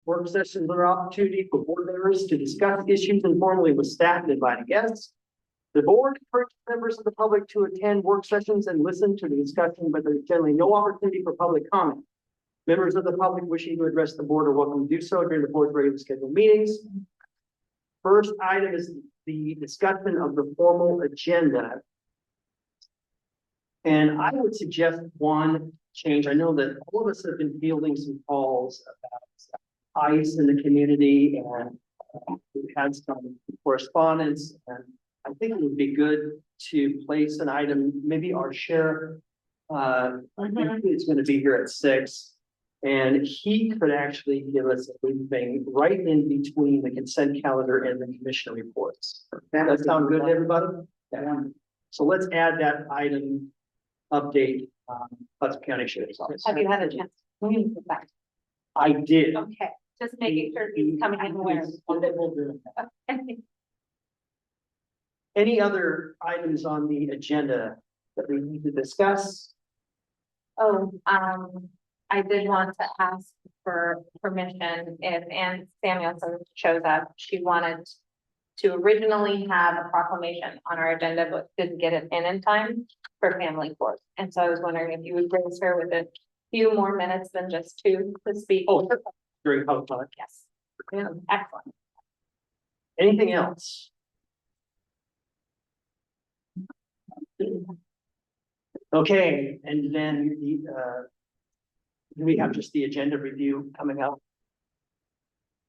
Work sessions are an opportunity for board members to discuss issues informally with staff and invited guests. The board encourages members of the public to attend work sessions and listen to the discussion, but there's generally no opportunity for public comment. Members of the public wishing to address the board are welcome to do so during the board's regularly scheduled meetings. First item is the discussion of the formal agenda. And I would suggest one change. I know that all of us have been fielding some calls about ICE in the community, and we've had some correspondence, and I think it would be good to place an item, maybe our sheriff, I think it's going to be here at 6, and he could actually give us a briefing right in between the consent calendar and the commission reports. That sound good to everybody? Yeah. So let's add that item update, Hudson County Sheriff's Office. Have you had a chance to communicate back? I did. Okay, just making sure he's coming in aware. Okay. Any other items on the agenda that we need to discuss? Oh, I did want to ask for permission if Ann Samuelson shows up. She wanted to originally have a proclamation on our agenda, but didn't get it in time for family court. And so I was wondering if you would grace her with a few more minutes than just 2 to speak. Oh, during public comment. Yes. Yeah, excellent. Anything else? Okay, and then do we have just the agenda review coming up?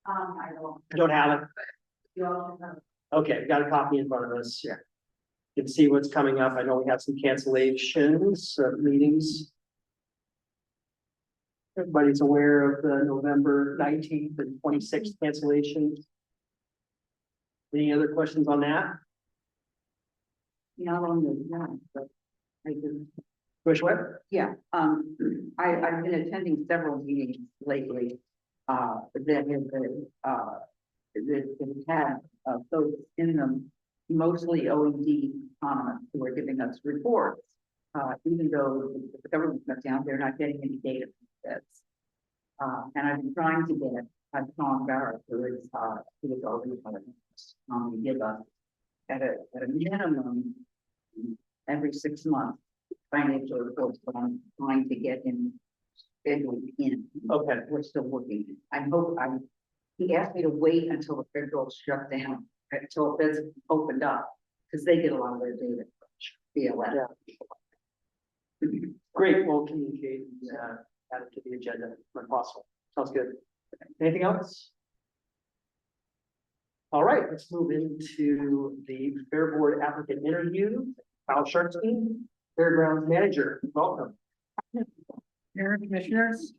I Don't have it. don't. Okay, we got a copy in front of us. Yeah. You can see what's coming up. I know we have some cancellations of meetings. Everybody's aware of the November 19th and 26th cancellations. Any other questions on that? Not only that, but I do. Wish what? Yeah, I've been attending several meetings lately, that have had, folks in them, mostly OED economists who are giving us reports. Even though the government shut down, they're not getting any data from this. And I've been trying to get Tom Barrett, who is already to give us at a minimum every 6 months financial reports, but I'm trying to get him scheduled in. Okay. We're still working. He asked me to wait until the federal shut down, until it's opened up, because they get a lot of their data via letter. Yeah. Great, we'll communicate and add it to the agenda when possible. Sounds good. Anything else? All right, let's move into the Fair Board applicant interview. Kyle Sharpstein, Fairgrounds Manager, welcome. Mayor, Commissioners,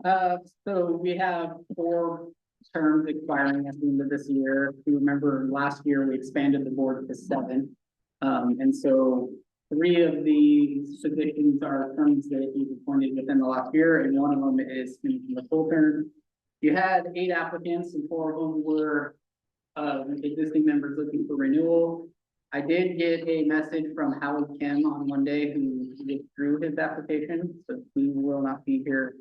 so we have 4 terms expiring at the end of this year. If you remember last year, we expanded the board to 7. And so 3 of the positions are terms that you've appointed within the last year, and 1 of them is finishing the full term. You had 8 applicants, and 4 of them were existing members looking for renewal. I did get a message from Howard Kim on Monday who withdrew his application, so he will not be here.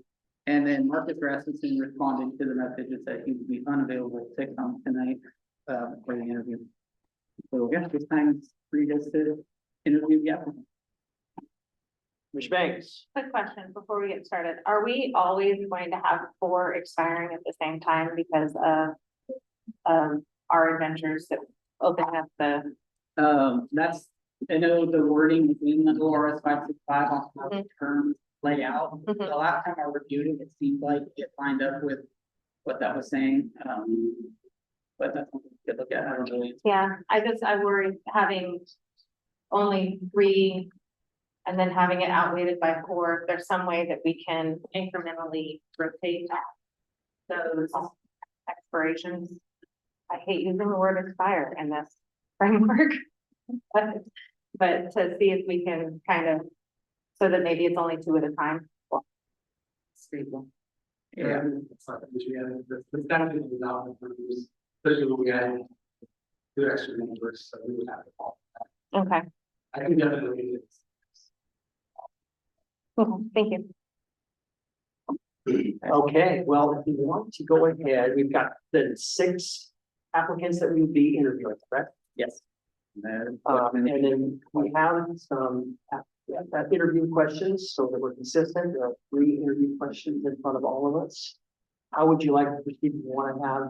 And then Marcus Rasmussen responded to the message and said he would be unavailable to come tonight for the interview. So yeah, this time it's free just to interview the applicant. Ms. Banks. Quick question before we get started. Are we always going to have 4 expiring at the same time because of our adventures that open up the? That's, I know the wording within the ORS 565 on how the terms lay out. The last time I reviewed it, it seemed like it lined up with what that was saying. But that's something we could look at. I don't really. Yeah, I worry having only 3 and then having it outweighted by 4. If there's some way that we can incrementally rotate those expirations. I hate using the word expire in this framework, but to see if we can kind of, so that maybe it's only 2 at a time. Stable. Yeah. It's not that we have the benefit of the development reviews, especially when we had 2 extra members, so we would have to follow that. Okay, I can definitely do this. cool. Thank you. Okay, well, if you want to go ahead, we've got the 6 applicants that we would be interviewing, correct? Yes. And then we have some interview questions so that we're consistent. There are 3 interview questions in front of all of us. How would you like to proceed? Do you want to have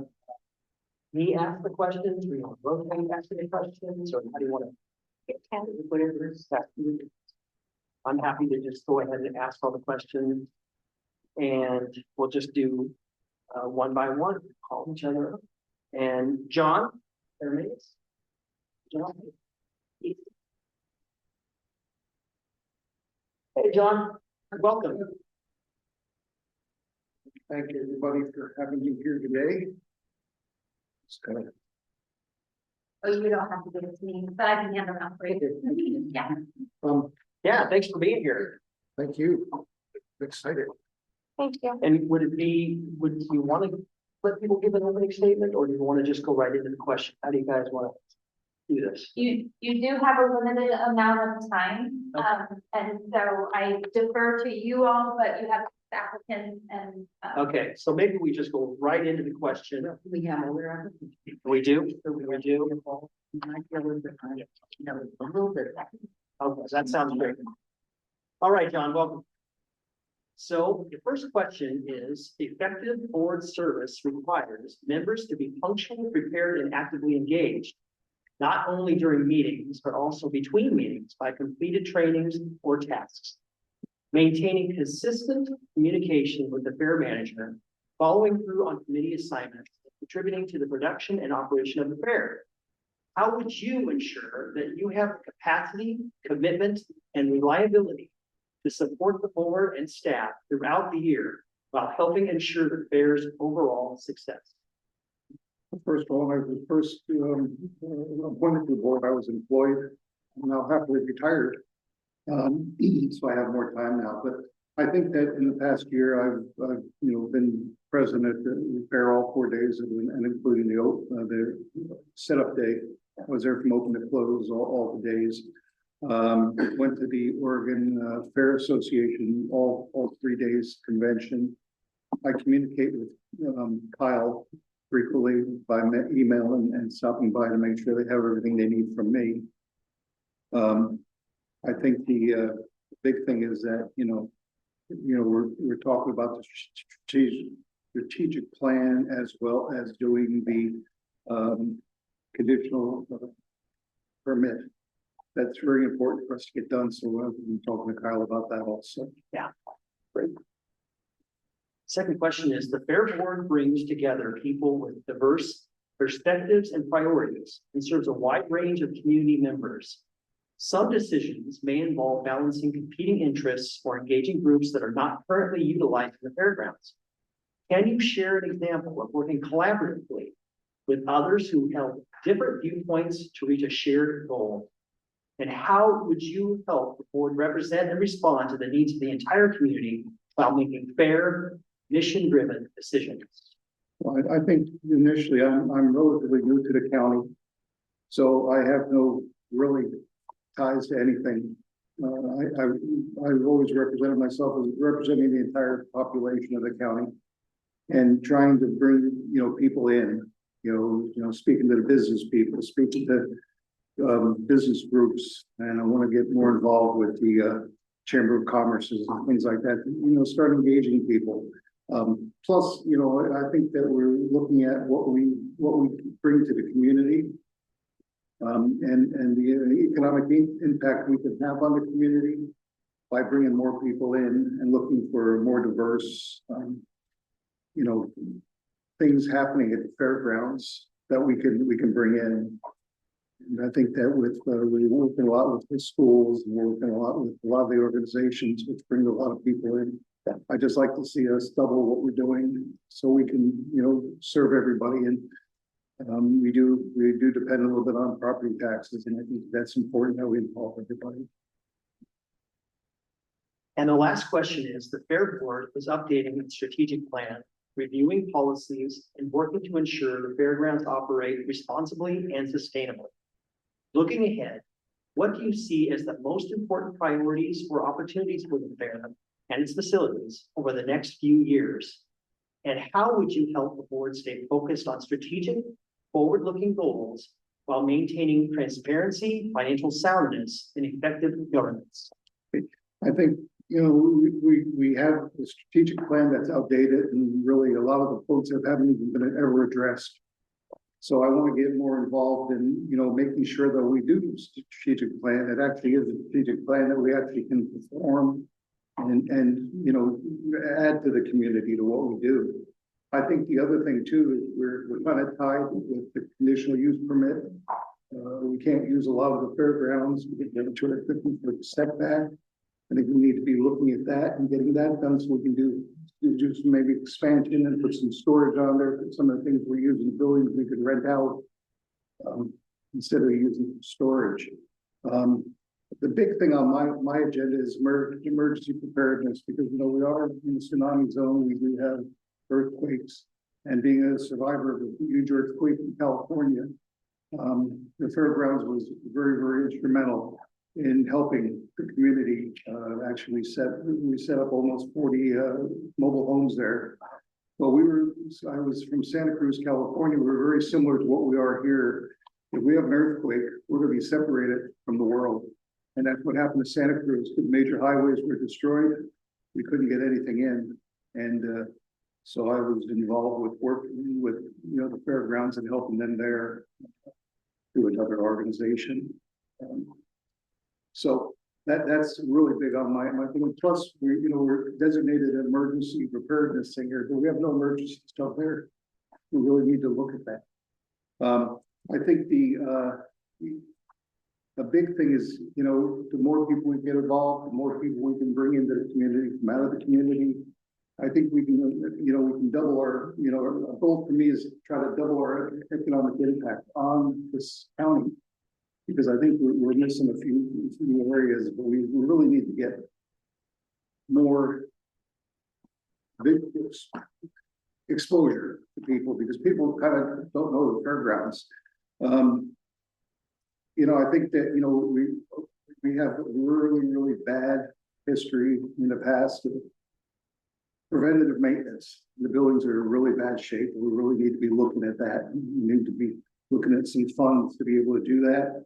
me ask the questions? Do you want to rotate asking the questions, or how do you want to? Whatever it is that I'm happy to just go ahead and ask all the questions, and we'll just do one by one, call each other up. And John, there it is. John. Hey, John, welcome. Thank you, everybody, for having me here today. It's kind of, Oh, you don't have to give it to me, but I can hand them out for you. Yeah. Yeah, thanks for being here. thank you. I'm excited. Thank you. And would you want to let people give an opening statement, or do you want to just go right into the question? How do you guys want to do this? You do have a limited amount of time, and so I defer to you all, but you have applicants and. Okay, so maybe we just go right into the question. We have other. We do? We do? Might be a little bit, a little bit. Okay, that sounds great. All right, John, welcome. So the first question is, effective board service requires members to be functionally prepared and actively engaged, not only during meetings, but also between meetings by completed trainings or tasks. Maintaining consistent communication with the fair management, following through on committee assignments, contributing to the production and operation of the fair. How would you ensure that you have the capacity, commitment, and reliability to support the board and staff throughout the year while helping ensure the fair's overall success? First of all, I was first appointed to the board. I was employed. I'm now happily retired. So I have more time now, but I think that in the past year, I've been present at the fair all 4 days and including the setup day. I was there from open to close all the days. Went to the Oregon Fair Association all 3 days convention. I communicate with Kyle frequently by email and stopping by to make sure they have everything they need from me. I think the big thing is that we're talking about the strategic plan as well as doing the conditional permit. That's very important for us to get done. So I've been talking to Kyle about that also. Yeah, great. Second question is, the fair board brings together people with diverse perspectives and priorities and serves a wide range of community members. Some decisions may involve balancing competing interests or engaging groups that are not currently utilized in the fairgrounds. Can you share an example of working collaboratively with others who held different viewpoints to reach a shared goal? And how would you help the board represent and respond to the needs of the entire community while making fair, mission-driven decisions? Well, I think initially I'm relatively new to the county, so I have no really ties to anything. I've always represented myself as representing the entire population of the county and trying to bring people in, speaking to the business people, speaking to business groups, and I want to get more involved with the Chamber of Commerce's and things like that. Start engaging people. Plus, I think that we're looking at what we bring to the community, and the economic impact we can have on the community by bringing more people in and looking for more diverse, things happening at the fairgrounds that we can bring in. And I think that we're working a lot with the schools, and we're working a lot with a lot of the organizations, which bring a lot of people in. I just like to see us double what we're doing so we can, serve everybody. And we do depend a little bit on property taxes, and I think that's important that we involve everybody. And the last question is, the fair board is updating its strategic plan, reviewing policies, and working to ensure the fairgrounds operate responsibly and sustainably. Looking ahead, what do you see as the most important priorities or opportunities for the fair and its facilities over the next few years? And how would you help the board stay focused on strategic, forward-looking goals while maintaining transparency, financial soundness, and effective governance? I think, we have a strategic plan that's outdated and really a lot of the folks that haven't even been ever addressed. So I want to get more involved in, making sure that we do a strategic plan. It actually is a strategic plan that we actually can perform and add to the community to what we do. I think the other thing too is we're kind of tied with the conditional use permit. We can't use a lot of the fairgrounds because they're 250 foot setback. I think we need to be looking at that and getting that done so we can do some maybe expansion and put some storage on there. Some of the things we're using in buildings we could rent out instead of using for storage. The big thing on my agenda is emergency preparedness because we are in the tsunami zone. We do have earthquakes, and being a survivor of a huge earthquake in California, the fairgrounds was very, very instrumental in helping the community. Actually, we set up almost 40 mobile homes there. Well, I was from Santa Cruz, California. We're very similar to what we are here. If we have an earthquake, we're going to be separated from the world. And that's what happened to Santa Cruz. The major highways were destroyed. We couldn't get anything in. And so I was involved with working with, the fairgrounds and helping them there through another organization. So that's really big on my thing. Plus, we're designated an emergency preparedness center, but we have no emergency stuff there. We really need to look at that. I think the big thing is, the more people we get involved, the more people we can bring into the community, from out of the community. I think we can, we can double our, a goal for me is to try to double our economic impact on this county. Because I think we're missing a few areas, but we really need to get more big exposure to people because people kind of don't know the fairgrounds. I think that, we have really, really bad history in the past of preventative maintenance. The buildings are in really bad shape. We really need to be looking at that. We need to be looking at some funds to be able to do that.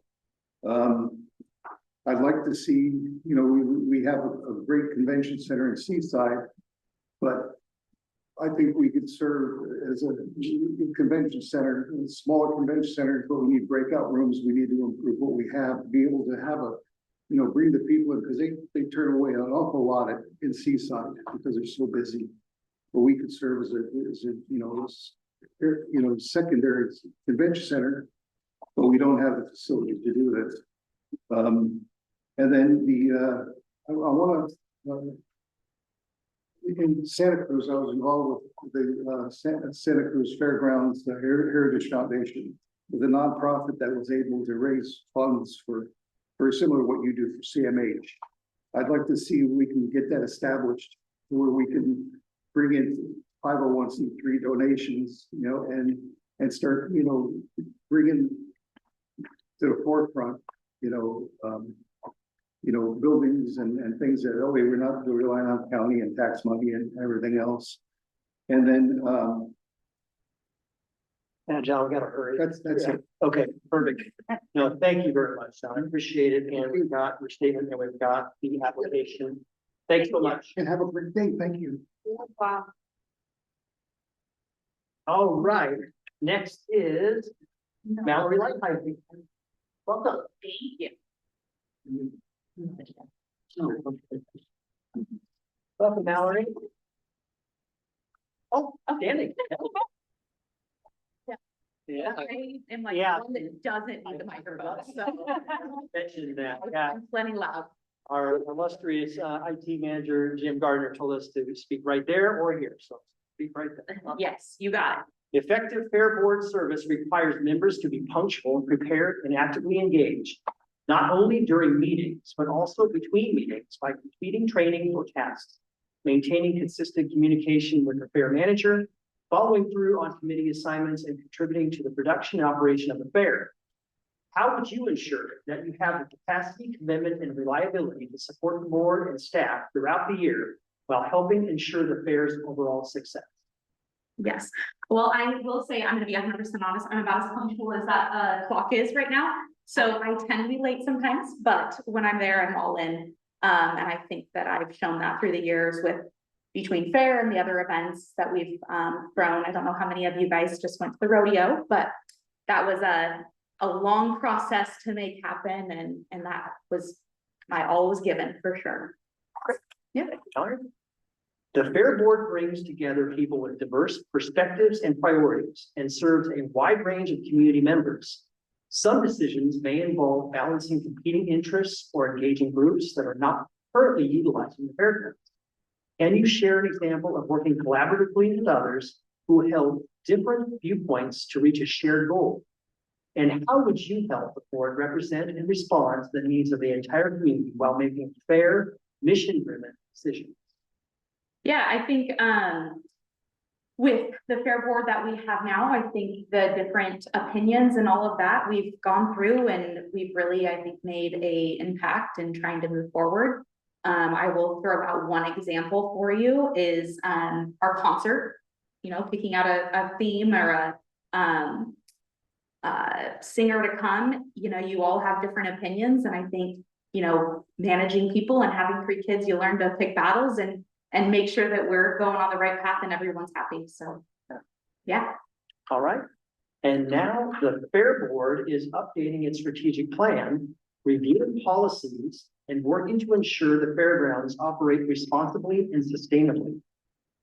I'd like to see, we have a great convention center in Seaside, but I think we could serve as a convention center, a smaller convention center, but we need breakout rooms. We need to improve what we have, to be able to have bring the people in because they turn away an awful lot in Seaside because they're so busy. But we could serve as a secondary convention center, but we don't have the facility to do this. And then I want to, in Santa Cruz, I was involved with the Santa Cruz Fairgrounds, the Heritage Foundation, with a nonprofit that was able to raise funds for very similar to what you do for CMH. I'd like to see if we can get that established where we can bring in 501c3 donations, and start, bringing to the forefront, buildings and things that, we're not relying on county and tax money and everything else. And then, John, we gotta hurry. that's it. Okay, perfect. No, thank you very much, John. I appreciate it. And we've got your statement and we've got the application. Thanks so much. And have a great day. Thank you. Wow. All right, next is Mallory Lighthizer. Welcome. Thank you. Welcome, Mallory. Oh, standing. Yeah. I am like Yeah. one that doesn't need the microphone, so Mentioned that, yeah. I'm plenty loud. Our illustrious IT manager, Jim Gardner, told us to speak right there or here, so speak right there. Yes, you got it. Effective fair board service requires members to be punctual, prepared, and actively engaged, not only during meetings, but also between meetings by completing training or tasks, maintaining consistent communication with the fair manager, following through on committee assignments, and contributing to the production and operation of the fair. How would you ensure that you have the capacity, commitment, and reliability to support the board and staff throughout the year while helping ensure the fair's overall success. Yes, well, I will say, I'm gonna be 100% honest, I'm about as punctual as that clock is right now. So I tend to be late sometimes, but when I'm there, I'm all in. And I think that I've shown that through the years with between fair and the other events that we've thrown. I don't know how many of you guys just went to the rodeo, but that was a long process to make happen, and that was my all was given for sure. Yeah. The Fair Board brings together people with diverse perspectives and priorities and serves a wide range of community members. Some decisions may involve balancing competing interests or engaging groups that are not currently utilizing the fairgrounds. Can you share an example of working collaboratively with others who held different viewpoints to reach a shared goal? And how would you help the board represent and respond to the needs of the entire community while making fair, mission-driven decisions? Yeah, I think with the fair board that we have now, I think the different opinions and all of that we've gone through, and we've really, I think, made a impact in trying to move forward. I will throw out one example for you is our concert, you know, picking out a theme or a singer to come. You know, you all have different opinions, and I think, you know, managing people and having 3 kids, you learn to pick battles and make sure that we're going on the right path and everyone's happy. So, yeah. All right. And now the Fair Board is updating its strategic plan, reviewing policies, and working to ensure the fairgrounds operate responsibly and sustainably.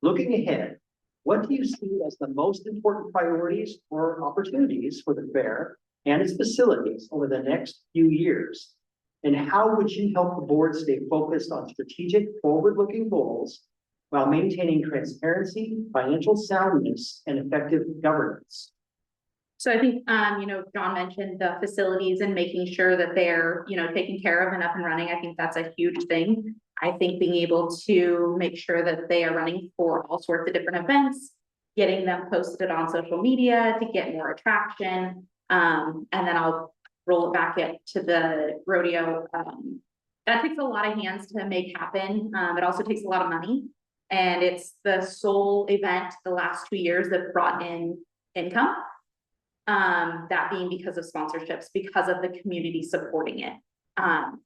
Looking ahead, what do you see as the most important priorities or opportunities for the fair and its facilities over the next few years? And how would you help the board stay focused on strategic, forward-looking goals while maintaining transparency, financial soundness, and effective governance? So I think, you know, John mentioned the facilities and making sure that they're, you know, taken care of and up and running. I think that's a huge thing. I think being able to make sure that they are running for all sorts of different events, getting them posted on social media to get more attraction. And then I'll roll it back to the rodeo. That takes a lot of hands to make happen. It also takes a lot of money. And it's the sole event the last 2 years that brought in income. That being because of sponsorships, because of the community supporting it.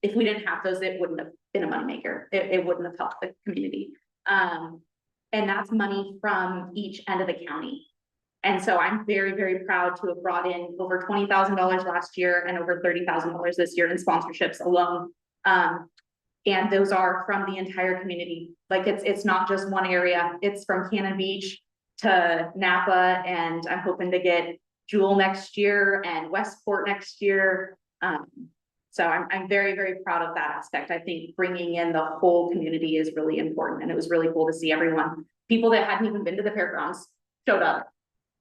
If we didn't have those, it wouldn't have been a moneymaker. It wouldn't have helped the community. And that's money from each end of the county. And so I'm very, very proud to have brought in over $20,000 last year and over $30,000 this year in sponsorships alone. And those are from the entire community. Like it's not just one area. It's from Cannon Beach to Napa, and I'm hoping to get Jewel next year and Westport next year. So I'm very, very proud of that aspect. I think bringing in the whole community is really important, and it was really cool to see everyone, people that hadn't even been to the fairgrounds showed up.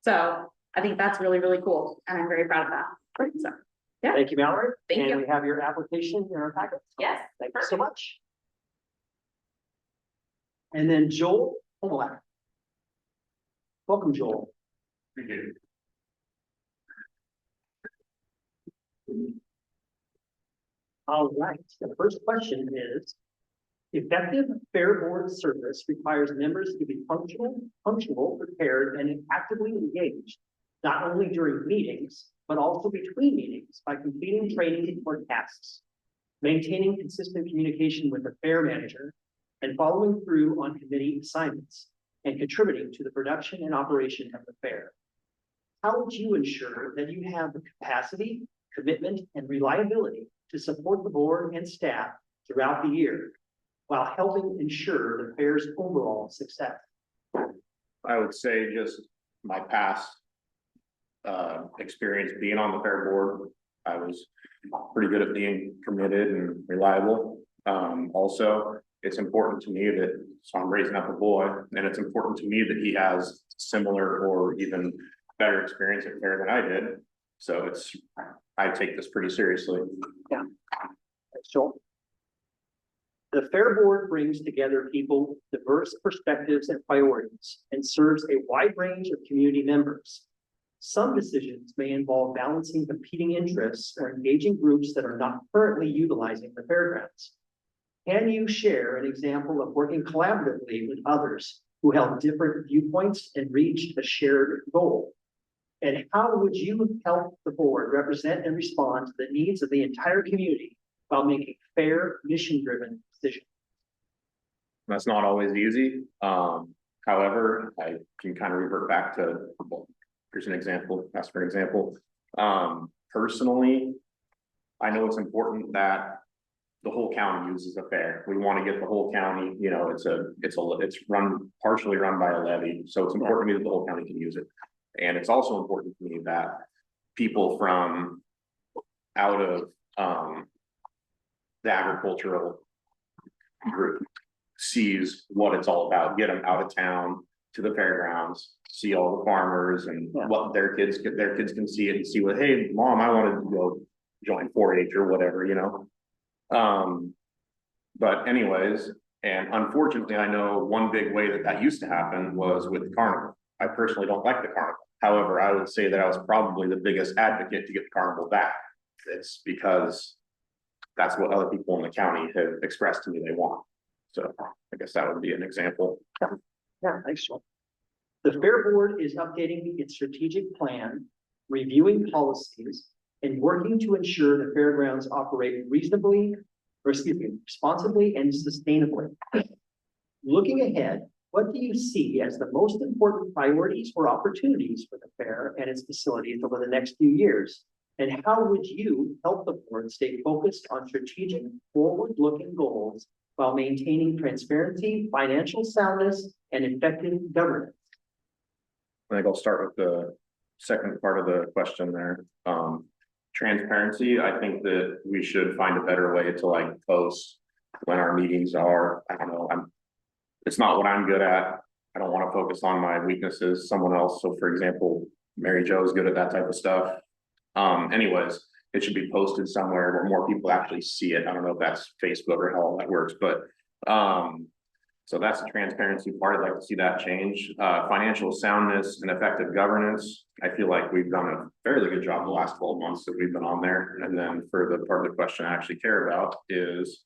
So I think that's really, really cool, and I'm very proud of that. So, yeah. Thank you, Mallory. Thank you. And we have your application in our packet. Yes. Thank you so much. And then Joel Homelack. Welcome, Joel. Thank you. All right, the first question is, effective fair board service requires members to be punctual, prepared, and actively engaged, not only during meetings, but also between meetings by completing training or tasks, maintaining consistent communication with the fair manager, and following through on committee assignments, and contributing to the production and operation of the fair. How would you ensure that you have the capacity, commitment, and reliability to support the board and staff throughout the year, while helping ensure the fair's overall success? I would say just my past experience being on the fair board, I was pretty good at being committed and reliable. Also, it's important to me that, so I'm raising up a boy, and it's important to me that he has similar or even better experience at fair than I did. So I take this pretty seriously. Yeah. So the fair board brings together people with diverse perspectives and priorities and serves a wide range of community members. Some decisions may involve balancing competing interests or engaging groups that are not currently utilizing the fairgrounds. Can you share an example of working collaboratively with others who held different viewpoints and reached a shared goal? And how would you help the board represent and respond to the needs of the entire community while making fair, mission-driven decisions? That's not always easy. However, I can kind of revert back to, well, here's an example, ask for an example. Personally, I know it's important that the whole county uses a fair. We want to get the whole county, you know, it's partially run by a levy, so it's important to me that the whole county can use it. And it's also important to me that people from out of the agricultural group sees what it's all about, get them out of town to the fairgrounds, see all the farmers and what their kids can see it and see what, hey, mom, I wanted to go join 4-H or whatever, you know. But anyways, and unfortunately, I know one big way that used to happen was with the carnival. I personally don't like the carnival. However, I would say that I was probably the biggest advocate to get the carnival back. It's because that's what other people in the county have expressed to me they want. So I guess that would be an example. Yeah, thanks, Joel. The Fair Board is updating its strategic plan, reviewing policies, and working to ensure the fairgrounds operate responsibly and sustainably. Looking ahead, what do you see as the most important priorities or opportunities for the fair and its facilities over the next few years? And how would you help the board stay focused on strategic, forward-looking goals while maintaining transparency, financial soundness, and effective governance? I think I'll start with the second part of the question there. Transparency, I think that we should find a better way to like post when our meetings are. I don't know, it's not what I'm good at. I don't want to focus on my weaknesses, someone else. So for example, Mary Jo's good at that type of stuff. Anyways, it should be posted somewhere where more people actually see it. I don't know if that's Facebook or how all that works, but so that's the transparency part. I'd like to see that change. Financial soundness and effective governance. I feel like we've done a fairly good job the last 12 months that we've been on there. And then for the part of the question I actually care about is,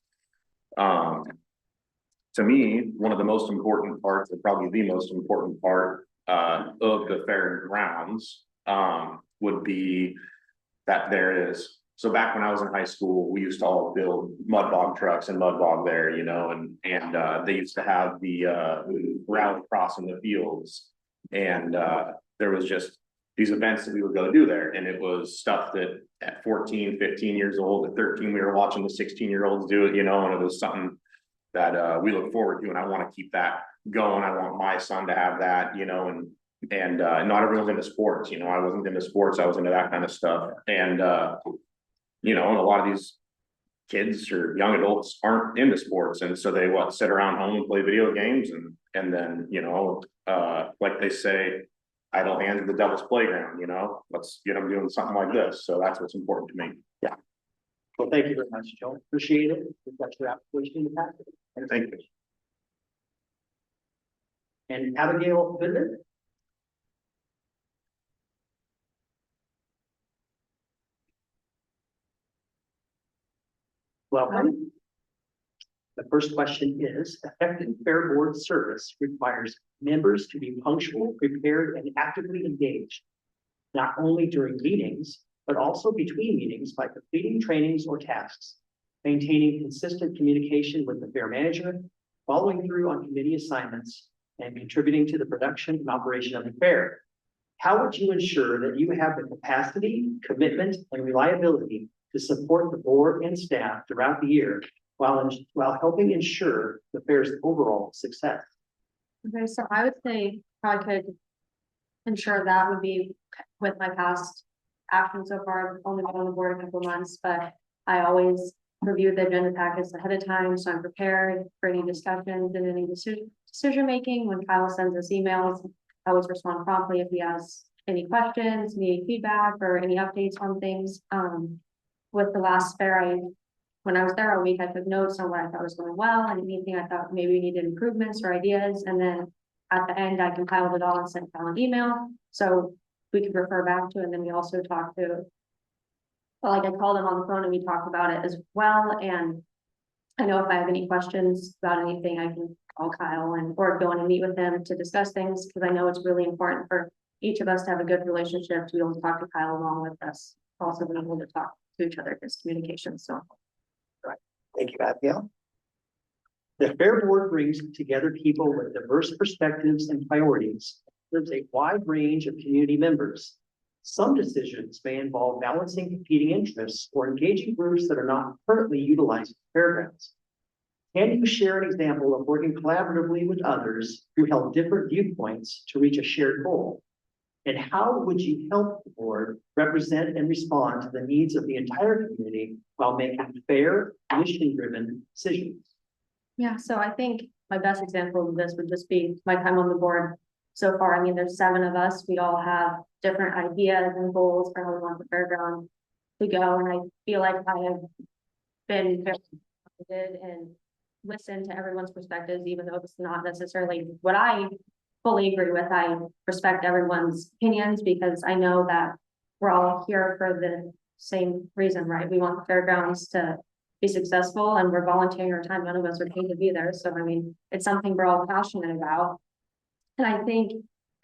to me, one of the most important parts, or probably the most important part of the fairgrounds would be that there is. So back when I was in high school, we used to all build mud bog trucks and mud bog there, you know, and they used to have the rally cross in the fields. And there was just these events that we would go do there. And it was stuff that at 14, 15 years old, at 13, we were watching the 16-year-olds do it, you know, and it was something that we look forward to. And I want to keep that going. I want my son to have that, you know, and not everyone's into sports, you know, I wasn't into sports, I was into that kind of stuff. And you know, and a lot of these kids or young adults aren't into sports. And so they sit around home and play video games and then, you know, like they say, idle hands at the devil's playground, you know, let's get them doing something like this. So that's what's important to me. Yeah. Well, thank you very much, Joe. Appreciate it. We've got your application in the packet. And Thank you. And Abigail Goodman. Welcome. The first question is, effective Fair Board service requires members to be punctual, prepared, and actively engaged, not only during meetings, but also between meetings by completing trainings or tasks, maintaining consistent communication with the fair manager, following through on committee assignments, and contributing to the production and operation of the fair. How would you ensure that you have the capacity, commitment, and reliability to support the board and staff throughout the year while helping ensure the fair's overall success? Okay, so I would say I could ensure that would be with my past actions so far. I've only been on the board a couple months, but I always review the agenda packets ahead of time, so I'm prepared for any discussions and any decision making. When Kyle sends us emails, I always respond promptly if he has any questions, need feedback, or any updates on things. With the last fair, when I was there a week, I took notes on what I thought was going well and anything I thought maybe needed improvements or ideas. And then at the end, I compiled it all and sent Kyle an email so we could refer back to it. And then we also talked to, well, like I called him on the phone and we talked about it as well. And I know if I have any questions about anything, I can call Kyle or go and meet with him to discuss things, because I know it's really important for each of us to have a good relationship, to be able to talk to Kyle along with us, also being able to talk to each other, because communication, so. Thank you, Abigail. The Fair Board brings together people with diverse perspectives and priorities. There's a wide range of community members. Some decisions may involve balancing competing interests or engaging groups that are not currently utilizing fairgrounds. Can you share an example of working collaboratively with others who held different viewpoints to reach a shared goal? And how would you help the board represent and respond to the needs of the entire community while making fair, mission-driven decisions? Yeah, so I think my best example of this would just be my time on the board so far. I mean, there's 7 of us. We all have different ideas and goals for how we want the fairground to go. And I feel like I have been very interested and listened to everyone's perspectives, even though it's not necessarily what I fully agree with. I respect everyone's opinions because I know that we're all here for the same reason, right? We want the fairgrounds to be successful, and we're volunteering our time. None of us are paid to be there. So, I mean, it's something we're all passionate about. And I think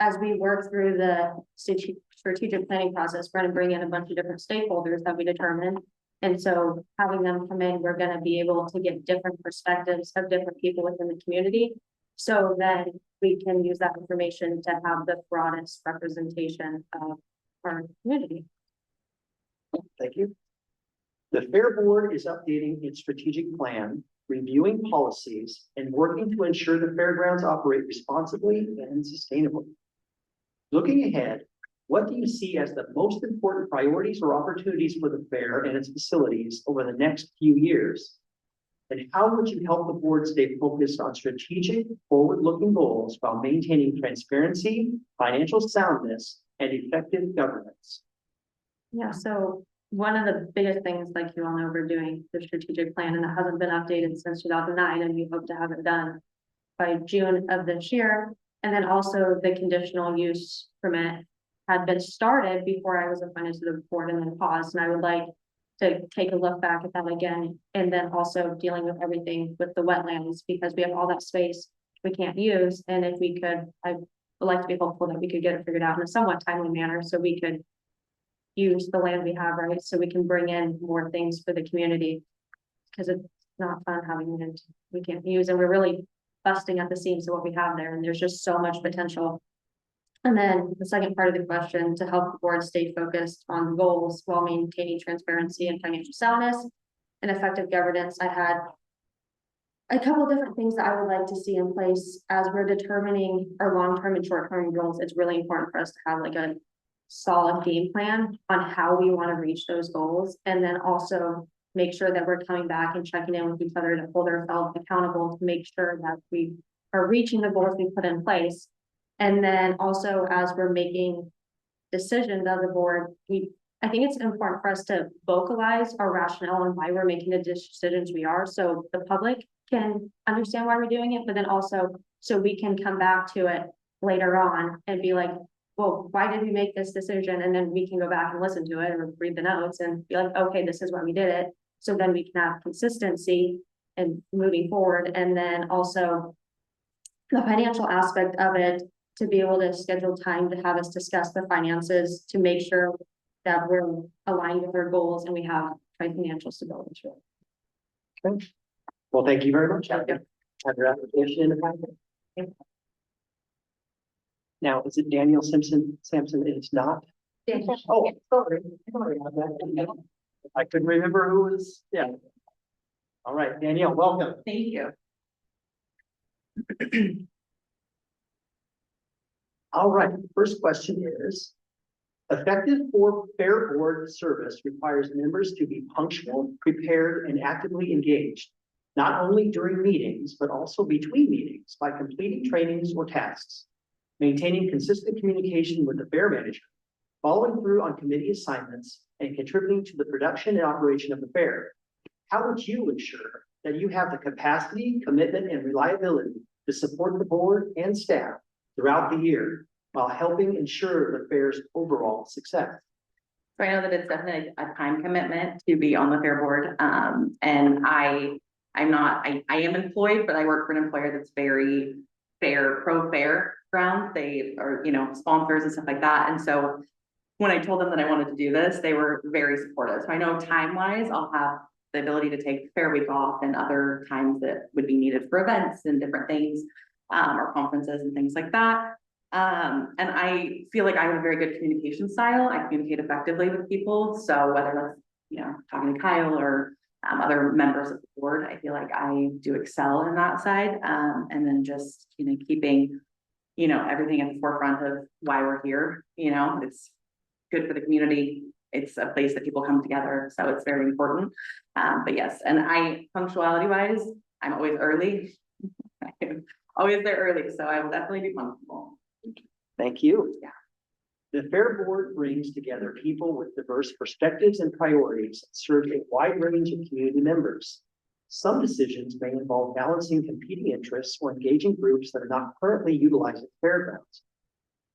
as we work through the strategic planning process, we're going to bring in a bunch of different stakeholders that we determine. And so having them come in, we're going to be able to get different perspectives of different people within the community. So then we can use that information to have the broadest representation of our community. Thank you. The Fair Board is updating its strategic plan, reviewing policies, and working to ensure the fairgrounds operate responsibly and sustainably. Looking ahead, what do you see as the most important priorities or opportunities for the fair and its facilities over the next few years? And how would you help the board stay focused on strategic, forward-looking goals while maintaining transparency, financial soundness, and effective governance? Yeah, so one of the biggest things, like you all know, we're doing the strategic plan, and it hasn't been updated since 2009, and we hope to have it done by June of this year. And then also the conditional use permit had been started before I was appointed to the board and then paused. And I would like to take a look back at that again, and then also dealing with everything with the wetlands, because we have all that space we can't use. And if we could, I would like to be hopeful that we could get it figured out in a somewhat timely manner, so we could use the land we have, right? So we can bring in more things for the community, because it's not fun having land we can't use, and we're really busting at the seams of what we have there, and there's just so much potential. And then the second part of the question, to help the board stay focused on goals while maintaining transparency and financial soundness and effective governance. I had a couple of different things that I would like to see in place as we're determining our long-term and short-term goals. It's really important for us to have like a solid game plan on how we want to reach those goals, and then also make sure that we're coming back and checking in with each other to hold ourselves accountable to make sure that we are reaching the goals we put in place. And then also, as we're making decisions as a board, I think it's important for us to vocalize our rationale and why we're making the decisions we are, so the public can understand why we're doing it, but then also so we can come back to it later on and be like, well, why did we make this decision? And then we can go back and listen to it or read the notes and be like, okay, this is why we did it. So then we can have consistency and moving forward. And then also the financial aspect of it, to be able to schedule time to have us discuss the finances to make sure that we're aligned with our goals and we have financial stability. Okay. Well, thank you very much. Have your application in the packet. Now, is it Daniel Sampson? It's not. Daniel. Oh, sorry about that. I couldn't remember who was, yeah. All right, Danielle, welcome. Thank you. All right, first question is, effective for fair board service requires members to be punctual, prepared, and actively engaged, not only during meetings, but also between meetings by completing trainings or tasks, maintaining consistent communication with the fair manager, following through on committee assignments, and contributing to the production and operation of the fair. How would you ensure that you have the capacity, commitment, and reliability to support the board and staff throughout the year while helping ensure the fair's overall success? So I know that it's definitely a time commitment to be on the fair board. And I I'm not, I am employed, but I work for an employer that's very fair ground. They are, sponsors and stuff like that. And so when I told them that I wanted to do this, they were very supportive. So I know time-wise, I'll have the ability to take fair week off and other times that would be needed for events and different things, or conferences and things like that. And I feel like I have a very good communication style. I communicate effectively with people. So whether that's, talking to Kyle or other members of the board, I feel like I do excel in that side. And then just, keeping, everything at the forefront of why we're here. It's good for the community. It's a place that people come together. So it's very important. But yes, and punctuality wise, I'm always early. I'm always there early. So I will definitely be punctual. Thank you. Yeah. The Fair Board brings together people with diverse perspectives and priorities, and serves a wide range of community members. Some decisions may involve balancing competing interests or engaging groups that are not currently utilizing fairgrounds.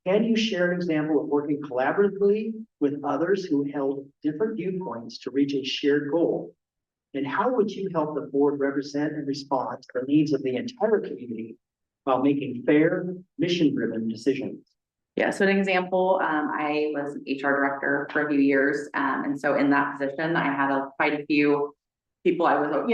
Can you share an example of working collaboratively with others who held different viewpoints to reach a shared goal? And how would you help the board represent and respond to the needs of the entire community while making fair, mission-driven decisions? Yeah, so an example, I was an HR director for a few years. And so in that position, I had quite a few people I was,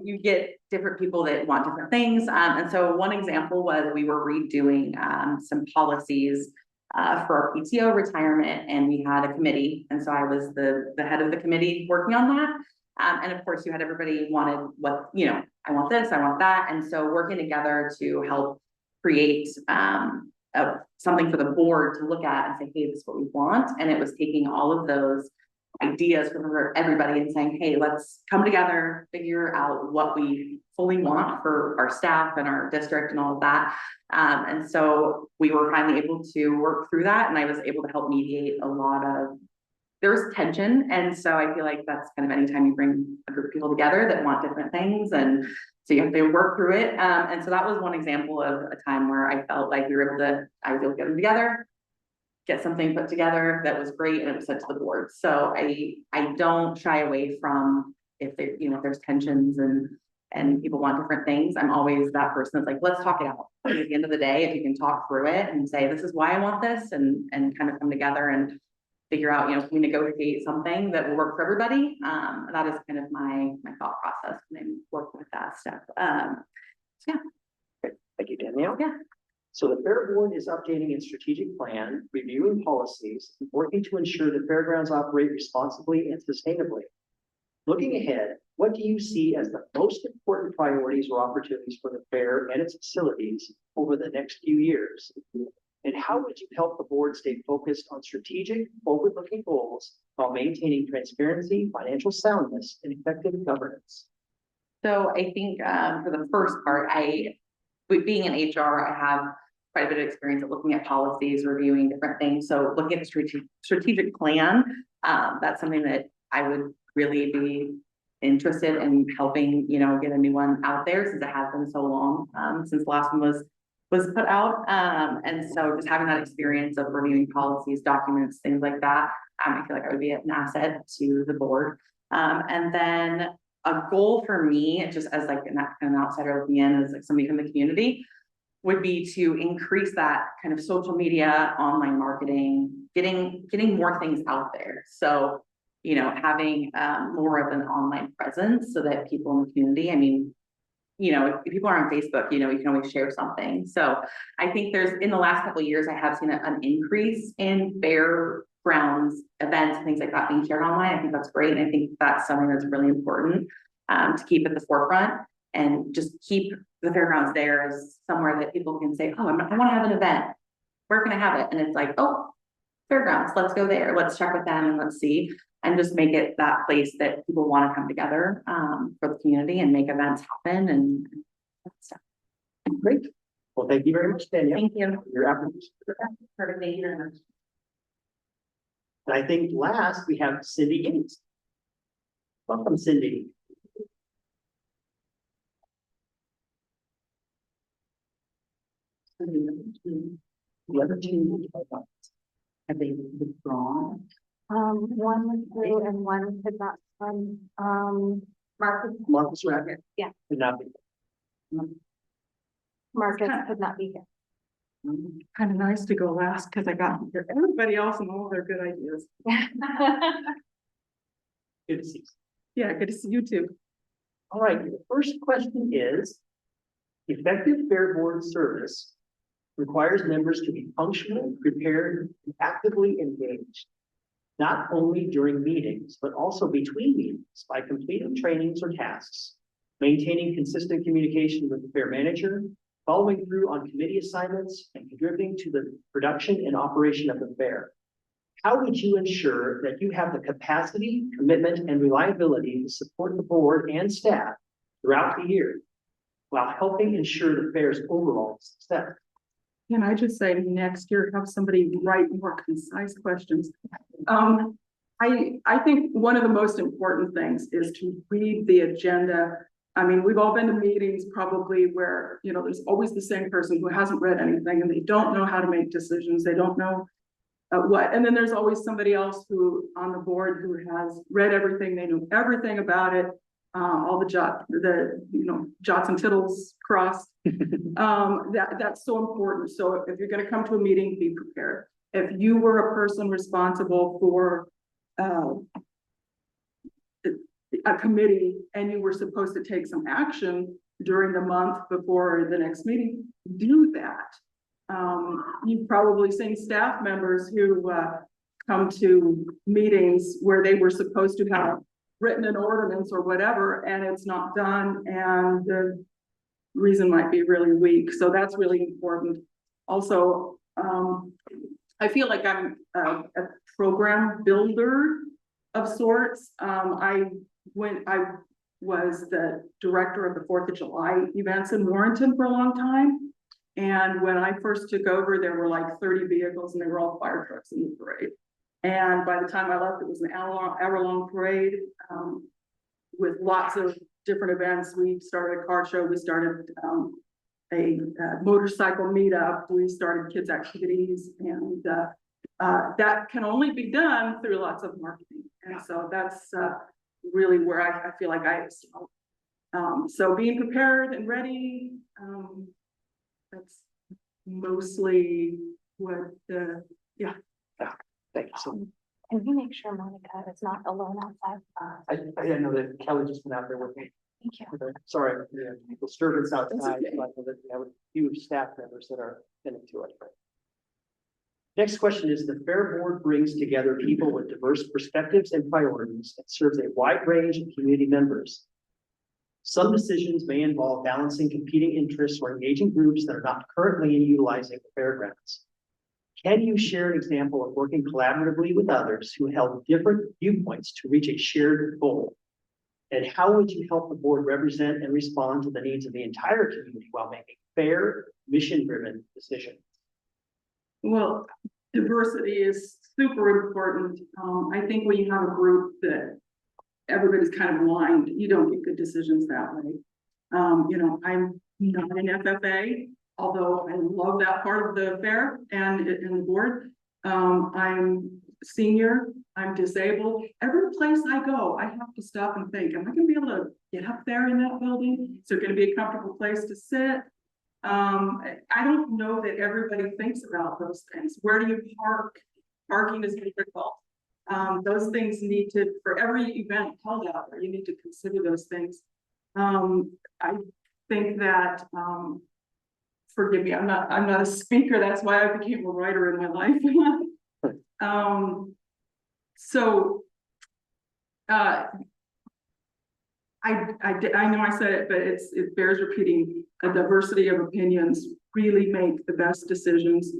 you get different people that want different things. And so one example was we were redoing some policies for our PTO retirement, and we had a committee. And so I was the head of the committee working on that. And of course, you had everybody wanted what, I want this, I want that. And so working together to help create something for the board to look at and say, hey, this is what we want. And it was taking all of those ideas from everybody and saying, hey, let's come together, figure out what we fully want for our staff and our district and all of that. And so we were finally able to work through that. And I was able to help mediate a lot of, there was tension. And so I feel like that's kind of anytime you bring a group of people together that want different things. And so you have to work through it. And so that was one example of a time where I felt like I was able to get them together, get something put together that was great, and it was sent to the board. So I don't shy away from if there's tensions and people want different things. I'm always that person that's like, let's talk it out. At the end of the day, if you can talk through it and say, this is why I want this, and kind of come together and figure out, can we negotiate something that will work for everybody? That is kind of my thought process when I work with that stuff. So yeah. Great. Thank you, Danielle. Yeah. So the Fair Board is updating its strategic plan, reviewing policies, and working to ensure that fairgrounds operate responsibly and sustainably. Looking ahead, what do you see as the most important priorities or opportunities for the fair and its facilities over the next few years? And how would you help the board stay focused on strategic, forward-looking goals while maintaining transparency, financial soundness, and effective governance? So I think for the first part, with being in HR, I have quite a bit of experience at looking at policies, reviewing different things. So looking at the strategic plan, that's something that I would really be interested in helping, get a new one out there, since it has been so long since the last one was put out. And so just having that experience of reviewing policies, documents, things like that, I feel like I would be an asset to the board. And then a goal for me, just as like an outsider looking in, as like somebody from the community, would be to increase that kind of social media, online marketing, getting more things out there. So, having more of an online presence so that people in the community, if people are on Facebook, you can always share something. So I think in the last couple of years, I have seen an increase in fairgrounds events and things like that being shared online. I think that's great. And I think that's something that's really important to keep at the forefront, and just keep the fairgrounds there as somewhere that people can say, oh, I want to have an event. Where can I have it? And it's like, oh, fairgrounds, let's go there. Let's check with them and let's see. And just make it that place that people want to come together for the community and make events happen and stuff. Great. Well, thank you very much, Danielle. Thank you. For your application. Perfect. Thank you very much. And I think last we have Cindy Gates. Welcome, Cindy. The other two, Have they withdrawn? One was through and one could not, Marcus Racket. Yeah. Could not be. Marcus could not be here. Kind of nice to go last because I got everybody else and all their good ideas. Good to see you. Yeah, good to see you too. All right, the first question is, effective Fair Board service requires members to be functional, prepared, and actively engaged, not only during meetings, but also between meetings by completing trainings or tasks, maintaining consistent communication with the fair manager, following through on committee assignments, and contributing to the production and operation of the fair. How would you ensure that you have the capacity, commitment, and reliability to support the board and staff throughout the year while helping ensure the fair's overall success? Can I just say next year, have somebody write more concise questions? I think one of the most important things is to read the agenda. I mean, we've all been to meetings probably where, you know, there's always the same person who hasn't read anything and they don't know how to make decisions. They don't know what, and then there's always somebody else who on the board who has read everything. They know everything about it. All the jots and tittles crossed. That's so important. So if you're going to come to a meeting, be prepared. If you were a person responsible for a committee and you were supposed to take some action during the month before the next meeting, do that. You've probably seen staff members who come to meetings where they were supposed to have written an ordinance or whatever, and it's not done, and the reason might be really weak. So that's really important. Also, I feel like I'm a program builder of sorts. I was the director of the 4th of July events in Warrenton for a long time. And when I first took over, there were like 30 vehicles and they were all fire trucks in the parade. And by the time I left, it was an hour-long parade with lots of different events. We started a car show. We started a motorcycle meetup. We started kids activities, and that can only be done through lots of marketing. And so that's really where I feel like I excel. So being prepared and ready, that's mostly what, yeah. Thank you so much. Can we make sure Monica is not alone outside? I didn't know that Kelly just went out there with me. Thank you. Okay, sorry, disturbance outside, okay. so I know that we have a few staff members that are attending to it. Next question is, the Fair Board brings together people with diverse perspectives and priorities and serves a wide range of community members. Some decisions may involve balancing competing interests or engaging groups that are not currently utilizing the fairgrounds. Can you share an example of working collaboratively with others who held different viewpoints to reach a shared goal? And how would you help the board represent and respond to the needs of the entire community while making fair, mission-driven decisions? Well, diversity is super important. I think when you have a group that everybody's kind of aligned, you don't get good decisions that way. You know, I'm not an FFA, although I love that part of the fair and the board. I'm senior, I'm disabled. Every place I go, I have to stop and think, am I gonna be able to get up there in that building? Is it gonna be a comfortable place to sit? I don't know that everybody thinks about those things. Where do you park? Parking is difficult. Those things need to, for every event held out there, you need to consider those things. I think that, forgive me, I'm not a speaker. That's why I became a writer in my life. I know I said it, but it bears repeating. A diversity of opinions really make the best decisions.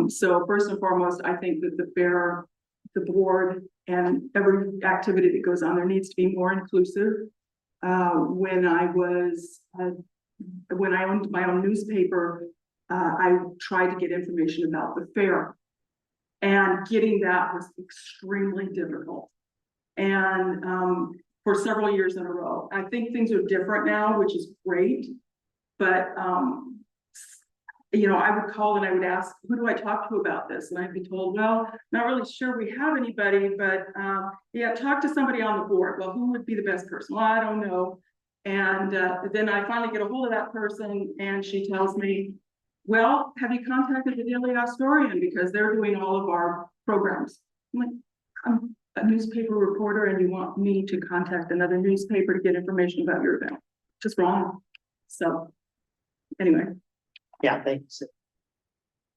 So first and foremost, I think that the fair, the board, and every activity that goes on there needs to be more inclusive. When I owned my own newspaper, I tried to get information about the fair, and getting that was extremely difficult. And for several years in a row, I think things are different now, which is great. But you know, I would call and I would ask, who do I talk to about this? And I'd be told, well, not really sure we have anybody, but, yeah, talk to somebody on the board. Well, who would be the best person? Well, I don't know. And, then I finally get a hold of that person and she tells me, well, have you contacted the Daily Historian because they're doing all of our programs? I'm like, I'm a newspaper reporter and you want me to contact another newspaper to get information about your event? Just wrong. So, anyway. Yeah, thanks.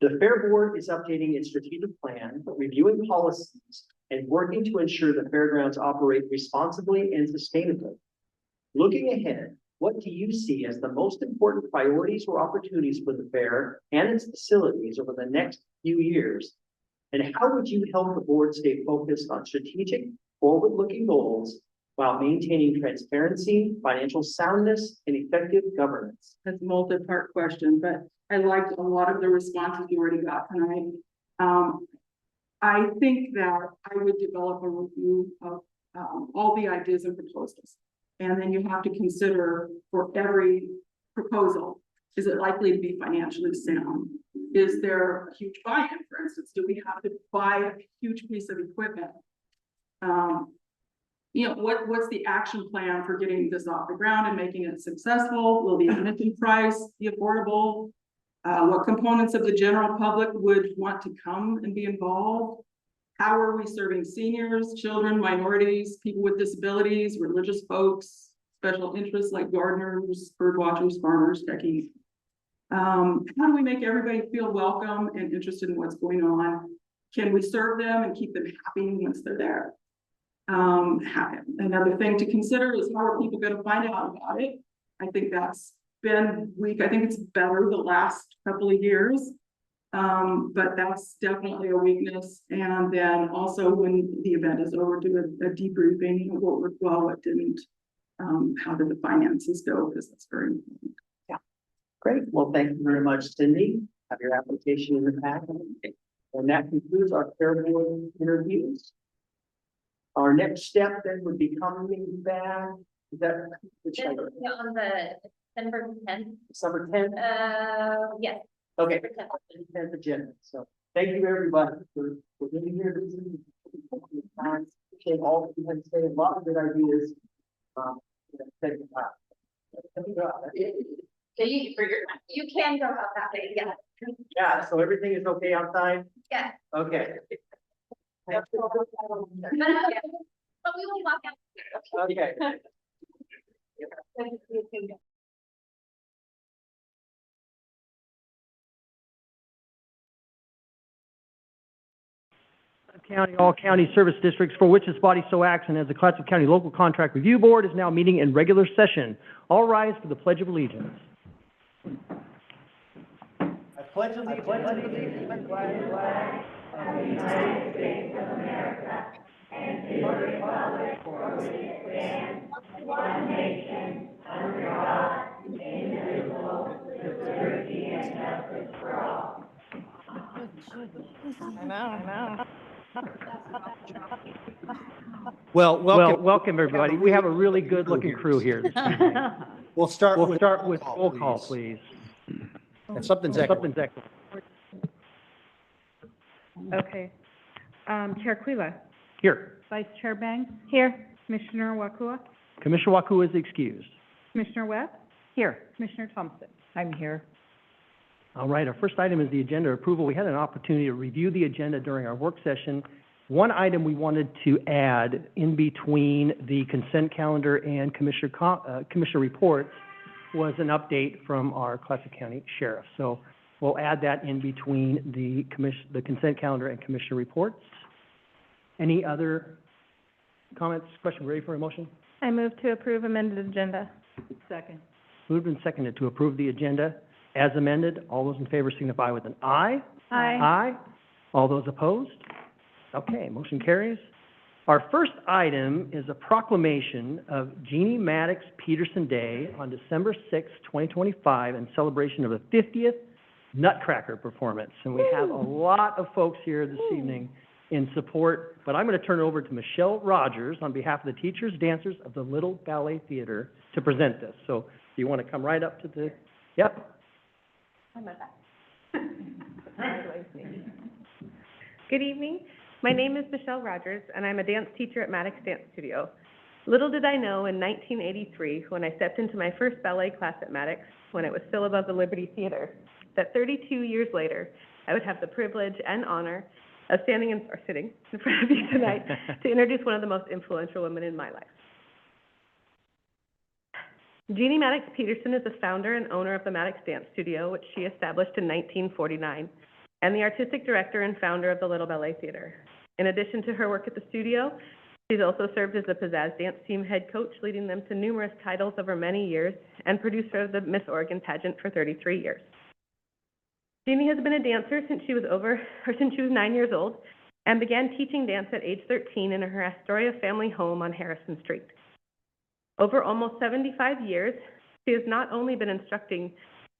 The Fair Board is updating its strategic plan, reviewing policies, and working to ensure the fairgrounds operate responsibly and sustainably. Looking ahead, what do you see as the most important priorities or opportunities for the fair and its facilities over the next few years? And how would you help the board stay focused on strategic, forward-looking goals while maintaining transparency, financial soundness, and effective governance? That's a multi-part question, but I liked a lot of the responses you already got tonight. I think that I would develop a review of all the ideas and proposals. And then you have to consider for every proposal, is it likely to be financially sound? Is there a huge buy-in, for instance? Do we have to buy a huge piece of equipment? You know, what's the action plan for getting this off the ground and making it successful? Will the admission price be affordable? What components of the general public would want to come and be involved? How are we serving seniors, children, minorities, people with disabilities, religious folks, special interests like gardeners, bird watchers, farmers, techies? How do we make everybody feel welcome and interested in what's going on? Can we serve them and keep them happy once they're there? Another thing to consider is how are people going to find out about it? I think that's been weak. I think it's better the last couple of years. But that's definitely a weakness. And then also when the event is over, do a debriefing of what worked well, what didn't, how did the finances go, because that's very important. Yeah, great. Well, thank you very much, Cindy. Have your application in the packet. And that concludes our Fair Board interviews. Our next step then would be coming back. Is that On the December 10th. December 10th? Yes. Okay. 10th agenda. So thank you everybody for being here this evening. Appreciate all that you had to say. A lot of good ideas. Thank you. You can go out that way, yeah. Yeah, so everything is okay outside? Yeah. Okay. But we will walk out. Okay. County, all county service districts for which this body so acts and as the Clatsop County Local Contract Review Board is now meeting in regular session. All rise for the Pledge of Allegiance. I pledge allegiance to the flag of the United States of America and to the republic for which it stands, one nation, under God, indivisible, with liberty and justice for all. I know. Well, welcome everybody. We have a really good looking crew here this evening. We'll start with roll call, please. And something's echoing. Okay. Chair Quiva, Here. Vice Chair Bang. Here. Commissioner Wakua, Commissioner Waku is excused. Commissioner Webb. Here. Commissioner Thompson. I'm here. All right, our first item is the agenda approval. We had an opportunity to review the agenda during our work session. One item we wanted to add in between the consent calendar and commissioner reports was an update from our Clatsop County Sheriff. So we'll add that in between the consent calendar and commissioner reports. Any other comments, questions? Ready for a motion? I move to approve amended agenda. Second. Moved and seconded to approve the agenda as amended. All those in favor signify with an aye. Aye. Aye. All those opposed? Okay, motion carries. Our first item is a proclamation of Jeannie Maddox Peterson Day on December 6, 2025, in celebration of the 50th Nutcracker performance. And we have a lot of folks here this evening in support, but I'm going to turn it over to Michelle Rogers on behalf of the teachers, dancers of the Little Ballet Theater to present this. So do you want to come right up to the, yep. Good evening. My name is Michelle Rogers, and I'm a dance teacher at Maddox Dance Studio. Little did I know in 1983, when I stepped into my first ballet class at Maddox, when it was still above the Liberty Theater, that 32 years later, I would have the privilege and honor of sitting in front of you tonight to introduce one of the most influential women in my life. Jeannie Maddox Peterson is the founder and owner of the Maddox Dance Studio, which she established in 1949, and the artistic director and founder of the Little Ballet Theater. In addition to her work at the studio, she's also served as the Pizzazz Dance Team head coach, leading them to numerous titles over many years, and producer of the Miss Oregon pageant for 33 years. Jeannie has been a dancer since she was 9 years old, and began teaching dance at age 13 in her Astoria family home on Harrison Street. Over almost 75 years, she has not only been instructing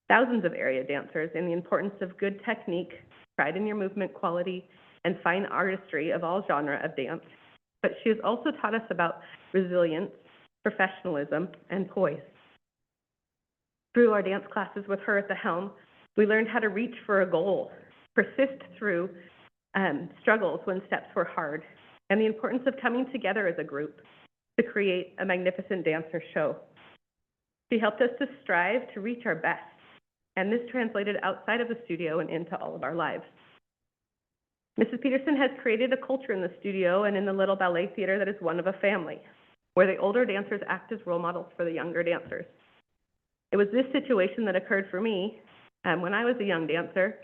thousands of area dancers in the importance of good technique, pride in your movement quality, and fine artistry of all genre of dance, but she has also taught us about resilience, professionalism, and poise. Through our dance classes with her at the helm, we learned how to reach for a goal, persist through struggles when steps were hard, and the importance of coming together as a group to create a magnificent dancer show. She helped us to strive to reach our best, and this translated outside of the studio and into all of our lives. Mrs. Peterson has created a culture in the studio and in the Little Ballet Theater that is one of a family, where the older dancers act as role models for the younger dancers. It was this situation that occurred for me when I was a young dancer.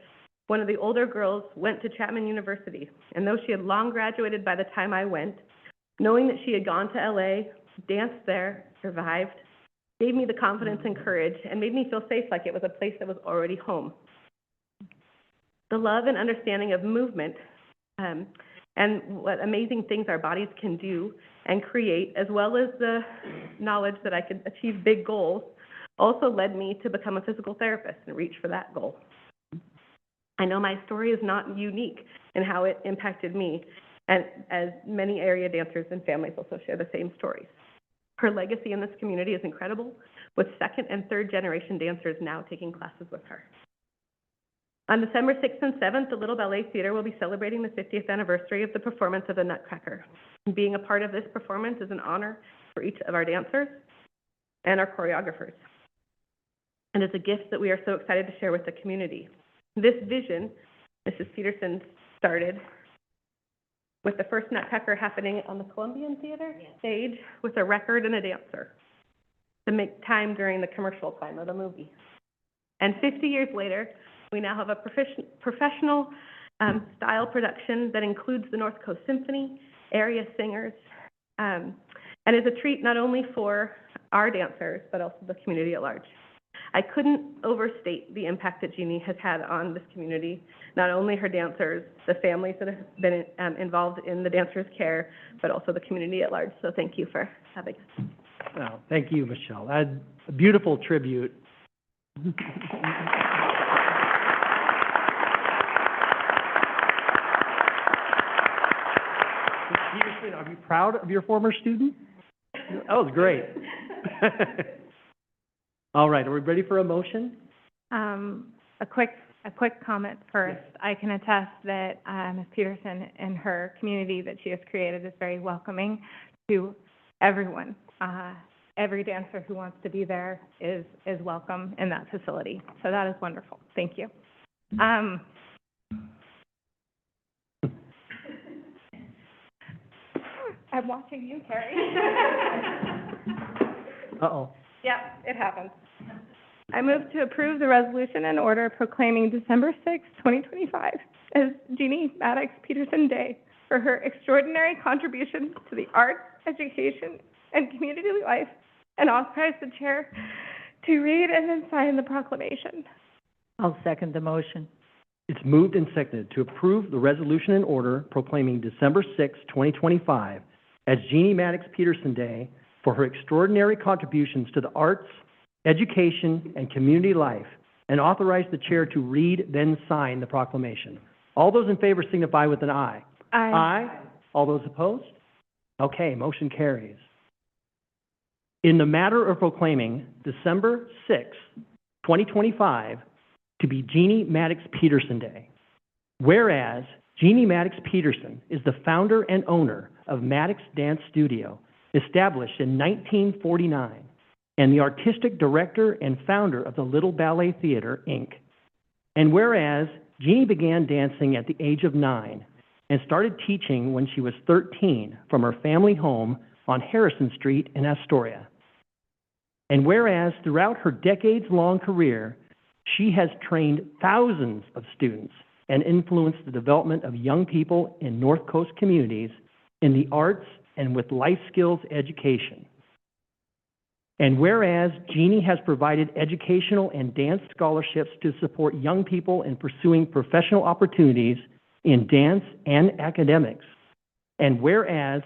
One of the older girls went to Chapman University, and though she had long graduated by the time I went, knowing that she had gone to LA, danced there, survived, gave me the confidence and courage, and made me feel safe, like it was a place that was already home. The love and understanding of movement and what amazing things our bodies can do and create, as well as the knowledge that I could achieve big goals, also led me to become a physical therapist and reach for that goal. I know my story is not unique in how it impacted me, and as many area dancers and families also share the same stories. Her legacy in this community is incredible, with second and third generation dancers now taking classes with her. On December 6th and 7th, the Little Ballet Theater will be celebrating the 50th anniversary of the performance of the Nutcracker. Being a part of this performance is an honor for each of our dancers and our choreographers. And it's a gift that we are so excited to share with the community. This vision, Mrs. Peterson started with the first Nutcracker happening on the Columbian Theater stage with a record and a dancer to make time during the commercial time of the movie. And 50 years later, we now have a professional style production that includes the North Coast Symphony, area singers, and is a treat not only for our dancers, but also the community at large. I couldn't overstate the impact that Jeannie has had on this community, not only her dancers, the families that have been involved in the dancers' care, but also the community at large. So thank you for having us. Well, thank you, Michelle. That's a beautiful tribute. Peterson, are you proud of your former student? That was great. All right, are we ready for a motion? A quick comment first. Yes. I can attest that Ms. Peterson and her community that she has created is very welcoming to everyone. Every dancer who wants to be there is welcome in that facility. So that is wonderful. Thank you. I'm watching you, Carrie. Uh-oh. Yep, it happens. I move to approve the resolution and order proclaiming December 6, 2025 as Jeannie Maddox Peterson Day for her extraordinary contributions to the arts, education, and community life, and authorize the chair to read and then sign the proclamation. I'll second the motion. It's moved and seconded to approve the resolution and order proclaiming December 6, 2025 as Jeannie Maddox Peterson Day for her extraordinary contributions to the arts, education, and community life, and authorize the chair to read, then sign the proclamation. All those in favor signify with an aye. Aye. Aye. All those opposed? Okay, motion carries. In the matter of proclaiming December 6, 2025 to be Jeannie Maddox Peterson Day. Whereas Jeannie Maddox Peterson is the founder and owner of Maddox Dance Studio, established in 1949, and the artistic director and founder of the Little Ballet Theater, Inc. And whereas Jeannie began dancing at the age of 9 and started teaching when she was 13 from her family home on Harrison Street in Astoria. And whereas throughout her decades-long career, she has trained thousands of students and influenced the development of young people in North Coast communities in the arts and with life skills education. And whereas Jeannie has provided educational and dance scholarships to support young people in pursuing professional opportunities in dance and academics. And whereas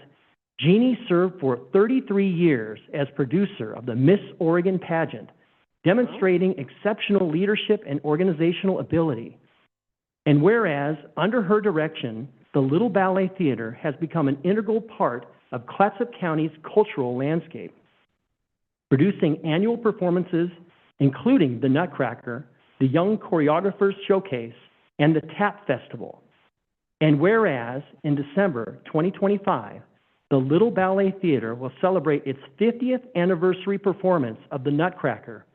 Jeannie served for 33 years as producer of the Miss Oregon pageant, demonstrating exceptional leadership and organizational ability. And whereas, under her direction, the Little Ballet Theater has become an integral part of Clatsop County's cultural landscape, producing annual performances, including the Nutcracker, the Young Choreographers Showcase, and the TAP Festival. And whereas, in December 2025, the Little Ballet Theater will celebrate its 50th anniversary performance of the Nutcracker,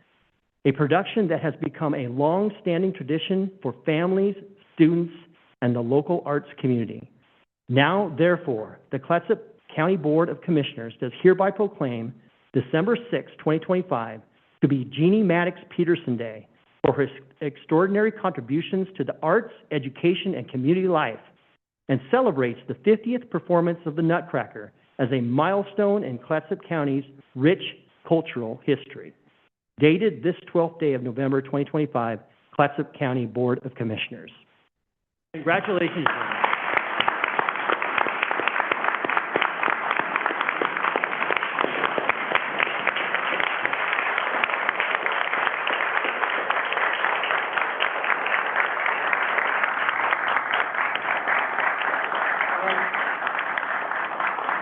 a production that has become a long-standing tradition for families, students, and the local arts community. Now, therefore, the Clatsop County Board of Commissioners does hereby proclaim December 6, 2025, to be Jeannie Maddox Peterson Day for her extraordinary contributions to the arts, education, and community life, and celebrates the 50th performance of the Nutcracker as a milestone in Clatsop County's rich cultural history. Dated this 12th day of November 2025, Clatsop County Board of Commissioners. Congratulations.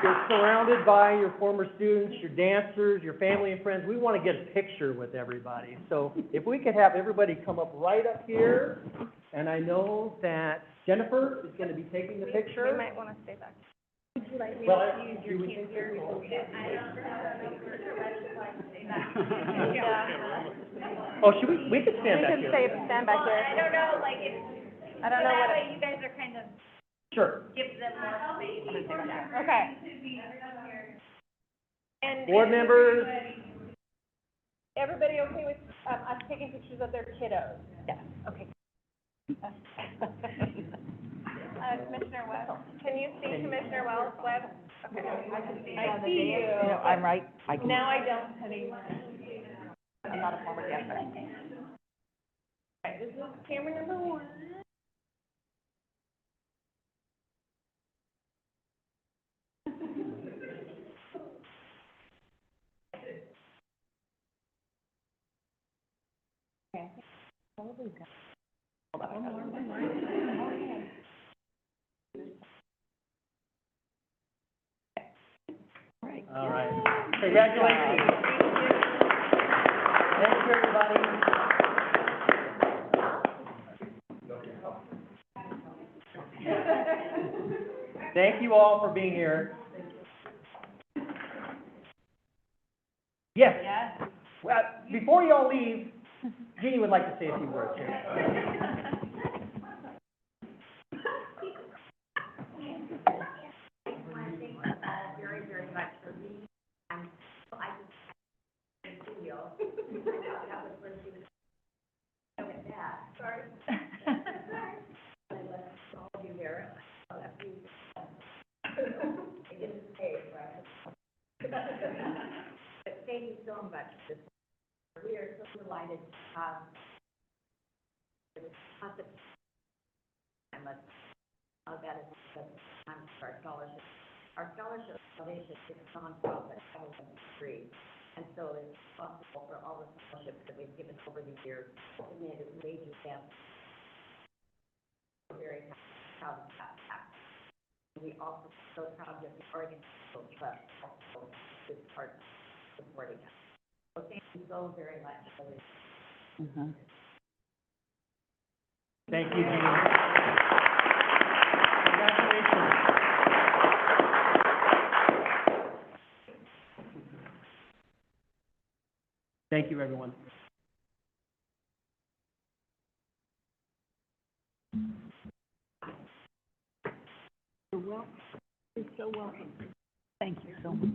You're surrounded by your former students, your dancers, your family and friends. We want to get a picture with everybody. So if we could have everybody come up right up here, and I know that Jennifer is going to be taking the picture. You might want to stay back. Would you like me Well, to use your keyboard? Oh, should we could stand back We here. can stand back here. I don't know, like, I don't know that what. way you guys are kind of, Sure. give them more space. Okay. And Board members, Everybody okay with, us taking pictures of their kiddos? Yes. Okay. Commissioner Webb, can you see Commissioner Webb? Okay. I see you. No, I'm right. I can, Now I don't anymore. I'm not a former guest, but Okay, this is camera number 1. all right. Congratulations. Thank you, everybody. Thank you all for being here. Yes. Well, before you all leave, Jeannie would like to say a few words here. thank you so much. We are so delighted to have that is the time for our scholarship. Our scholarship foundation is a nonprofit, 501(c)(3), and so it's responsible for all the scholarships that we've given over the years. We made a major step. We're very proud of that. We also so proud of the Oregon Social Trust also is part of supporting us. So thank you so very much. Thank you, Jeannie. Congratulations. Thank you, everyone. You're welcome. You're so welcome. Thank you so much.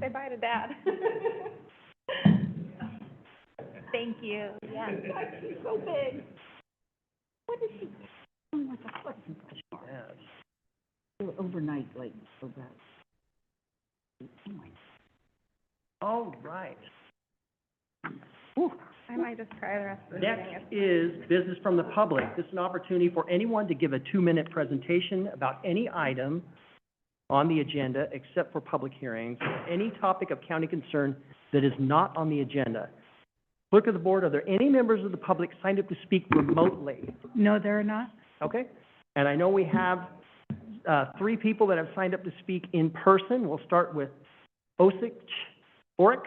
Say bye to Dad. Thank you, yeah. She's so big. What is she? doing like a foot in the shark? Overnight, like, so bad. Oh my. All right. I might just try the rest of the meeting. Next is business from the public. This is an opportunity for anyone to give a 2-minute presentation about any item on the agenda except for public hearings, or any topic of county concern that is not on the agenda. Clerk of the board, are there any members of the public signed up to speak remotely? No, there are not. Okay. And I know we have 3 people that have signed up to speak in person. We'll start with Osich Oric.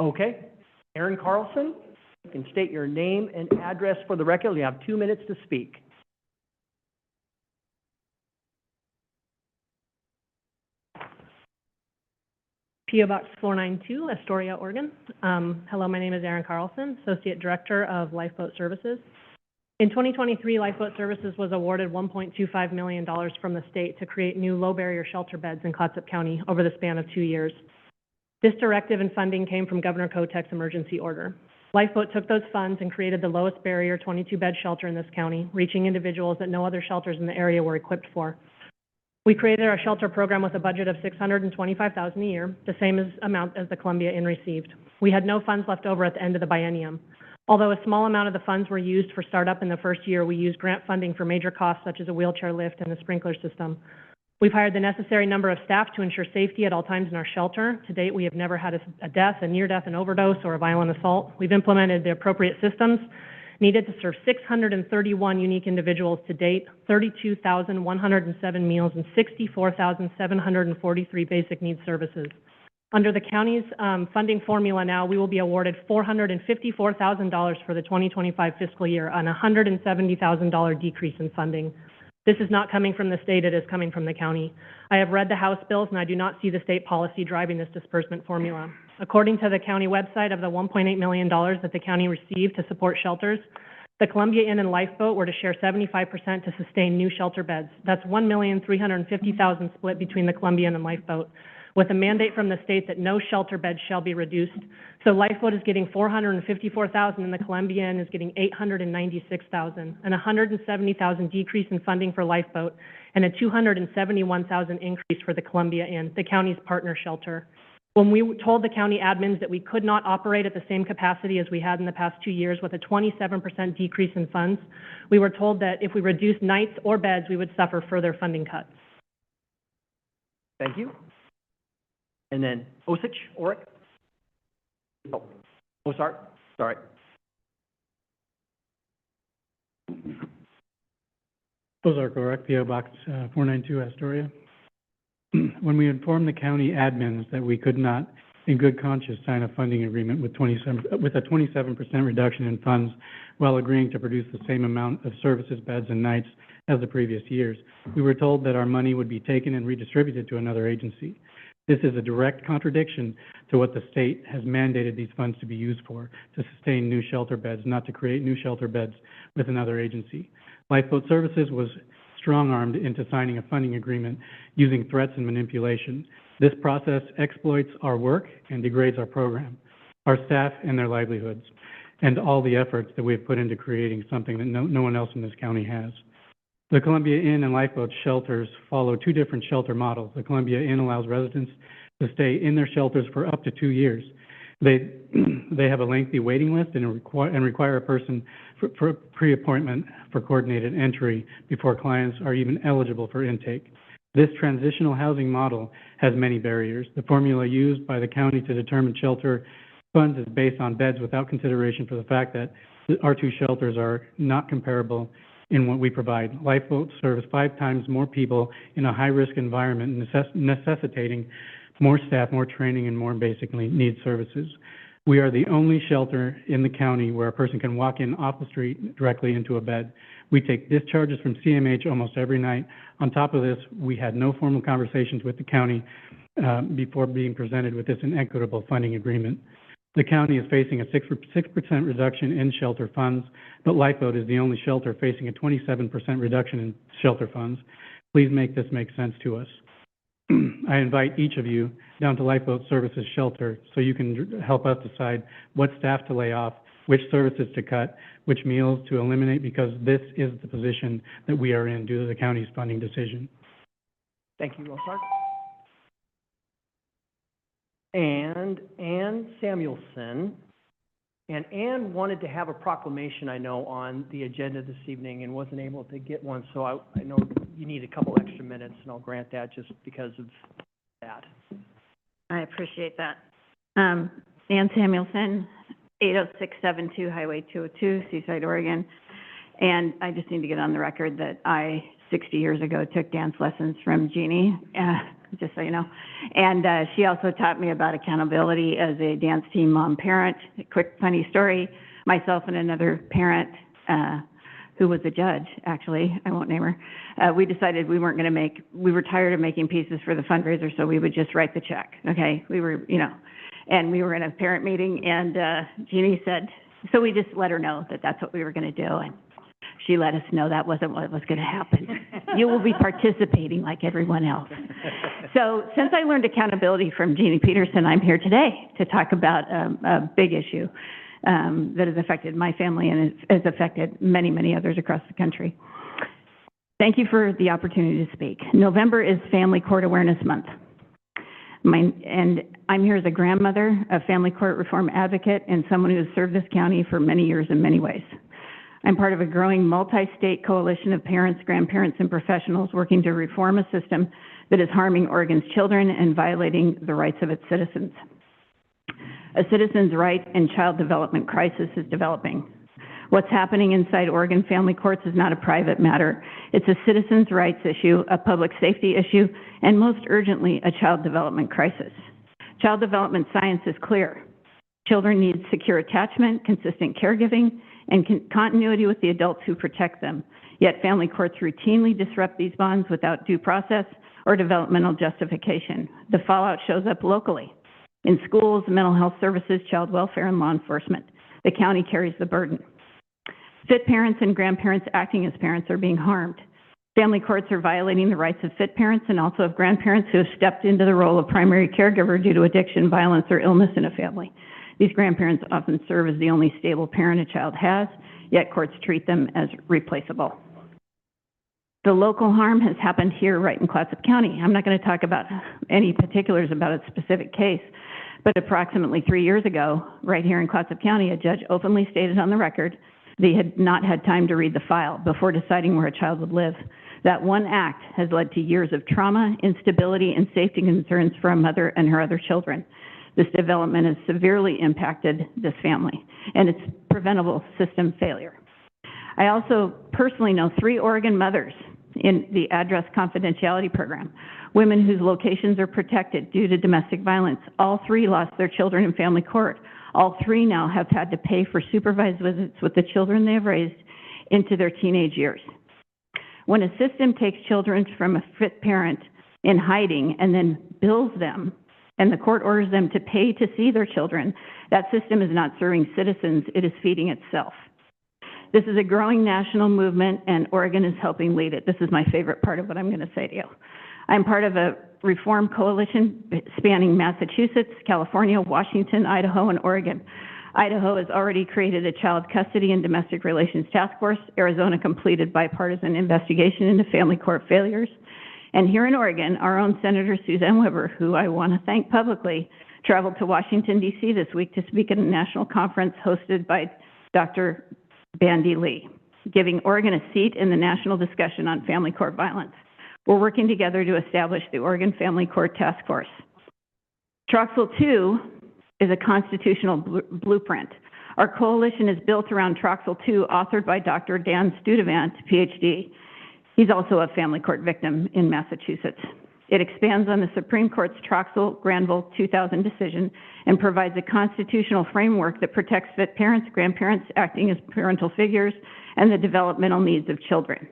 Okay. Aaron Carlson, you can state your name and address for the record. You have 2 minutes to speak. P.O. Box 492, Astoria, Oregon. Hello, my name is Erin Carlson, Associate Director of Lifeboat Services. In 2023, Lifeboat Services was awarded $1.25 million from the state to create new low-barrier shelter beds in Clatsop County over the span of 2 years. This directive and funding came from Governor Kotek's emergency order. Lifeboat took those funds and created the lowest barrier 22-bed shelter in this county, reaching individuals that no other shelters in the area were equipped for. We created our shelter program with a budget of $625,000 a year, the same amount as the Columbia Inn received. We had no funds left over at the end of the biennium. Although a small amount of the funds were used for startup in the first year, we used grant funding for major costs such as a wheelchair lift and a sprinkler system. We've hired the necessary number of staff to ensure safety at all times in our shelter. To date, we have never had a death, a near-death, an overdose, or a violent assault. We've implemented the appropriate systems needed to serve 631 unique individuals to date, 32,107 meals, and 64,743 basic needs services. Under the county's funding formula now, we will be awarded $454,000 for the 2025 fiscal year, on a $170,000 decrease in funding. This is not coming from the state, it is coming from the county. I have read the House bills and I do not see the state policy driving this disbursement formula. According to the county website, of the $1.8 million that the county received to support shelters, the Columbia Inn and Lifeboat were to share 75% to sustain new shelter beds. That's $1,350,000 split between the Columbia Inn and Lifeboat, with a mandate from the state that no shelter beds shall be reduced. So Lifeboat is getting $454,000 and the Columbia Inn is getting $896,000, and $170,000 decrease in funding for Lifeboat, and a $271,000 increase for the Columbia Inn, the county's partner shelter. When we told the county admins that we could not operate at the same capacity as we had in the past 2 years with a 27% decrease in funds, we were told that if we reduced nights or beds, we would suffer further funding cuts. Thank you. And then Osich Oric. Oh, sorry. Those are correct, P.O. Box 492, Astoria. When we informed the county admins that we could not, in good conscience, sign a funding agreement with a 27% reduction in funds while agreeing to produce the same amount of services, beds, and nights as the previous years, we were told that our money would be taken and redistributed to another agency. This is a direct contradiction to what the state has mandated these funds to be used for, to sustain new shelter beds, not to create new shelter beds with another agency. Lifeboat Services was strong-armed into signing a funding agreement using threats and manipulation. This process exploits our work and degrades our program, our staff and their livelihoods, and all the efforts that we've put into creating something that no one else in this county has. The Columbia Inn and Lifeboat shelters follow 2 different shelter models. The Columbia Inn allows residents to stay in their shelters for up to 2 years. They have a lengthy waiting list and require a person for pre-appointment for coordinated entry before clients are even eligible for intake. This transitional housing model has many barriers. The formula used by the county to determine shelter funds is based on beds without consideration for the fact that our 2 shelters are not comparable in what we provide. Lifeboat serves 5 times more people in a high-risk environment, necessitating more staff, more training, and more basic needs services. We are the only shelter in the county where a person can walk in off the street directly into a bed. We take discharges from CMH almost every night. On top of this, we had no formal conversations with the county before being presented with this inequitable funding agreement. The county is facing a 6% reduction in shelter funds, but Lifeboat is the only shelter facing a 27% reduction in shelter funds. Please make this make sense to us. I invite each of you down to Lifeboat Services Shelter so you can help us decide what staff to lay off, which services to cut, which meals to eliminate, because this is the position that we are in due to the county's funding decision. Thank you, Ozark. And Ann Samuelson. And Ann wanted to have a proclamation, I know, on the agenda this evening and wasn't able to get one, so I know you need a couple extra minutes, and I'll grant that just because of that. I appreciate that. Ann Samuelson, 80672 Highway 202, Seaside, Oregon. And I just need to get on the record that I, 60 years ago, took dance lessons from Jeannie, just so you know. And she also taught me about accountability as a dance team mom parent. A quick funny story, myself and another parent who was a judge, actually, I won't name her, we decided we weren't going to we were tired of making pieces for the fundraiser, so we would just write the check, okay? We were, and we were in a parent meeting, and Jeannie said, so we just let her know that that's what we were going to do, and she let us know that wasn't what was going to happen. You will be participating like everyone else. So since I learned accountability from Jeannie Peterson, I'm here today to talk about a big issue that has affected my family and has affected many, many others across the country. Thank you for the opportunity to speak. November is Family Court Awareness Month. And I'm here as a grandmother, a family court reform advocate, and someone who has served this county for many years in many ways. I'm part of a growing multi-state coalition of parents, grandparents, and professionals working to reform a system that is harming Oregon's children and violating the rights of its citizens. A citizen's right and child development crisis is developing. What's happening inside Oregon family courts is not a private matter. It's a citizen's rights issue, a public safety issue, and most urgently, a child development crisis. Child development science is clear. Children need secure attachment, consistent caregiving, and continuity with the adults who protect them. Yet family courts routinely disrupt these bonds without due process or developmental justification. The fallout shows up locally, in schools, mental health services, child welfare, and law enforcement. The county carries the burden. Fit parents and grandparents acting as parents are being harmed. Family courts are violating the rights of fit parents and also of grandparents who have stepped into the role of primary caregiver due to addiction, violence, or illness in a family. These grandparents often serve as the only stable parent a child has, yet courts treat them as replaceable. The local harm has happened here right in Clatsop County. I'm not going to talk about any particulars about a specific case, but approximately 3 years ago, right here in Clatsop County, a judge openly stated on the record that he had not had time to read the file before deciding where a child would live. That one act has led to years of trauma, instability, and safety concerns for a mother and her other children. This development has severely impacted this family, and it's preventable system failure. I also personally know 3 Oregon mothers in the Address Confidentiality Program, women whose locations are protected due to domestic violence. All 3 lost their children in family court. All 3 now have had to pay for supervised visits with the children they have raised into their teenage years. When a system takes children from a fit parent in hiding and then bills them, and the court orders them to pay to see their children, that system is not serving citizens, it is feeding itself. This is a growing national movement, and Oregon is helping lead it. This is my favorite part of what I'm going to say to you. I'm part of a reform coalition spanning Massachusetts, California, Washington, Idaho, and Oregon. Idaho has already created a child custody and domestic relations task force. Arizona completed bipartisan investigation into family court failures. And here in Oregon, our own Senator Suzanne Weber, who I want to thank publicly, traveled to Washington, D.C. this week to speak at a national conference hosted by Dr. Bandy Lee, giving Oregon a seat in the national discussion on family court violence. We're working together to establish the Oregon Family Court Task Force. Troxel 2 is a constitutional blueprint. Our coalition is built around Troxel 2, authored by Dr. Dan Studevant, PhD. He's also a family court victim in Massachusetts. It expands on the Supreme Court's Troxel-Granville 2000 decision and provides a constitutional framework that protects fit parents, grandparents acting as parental figures, and the developmental needs of children.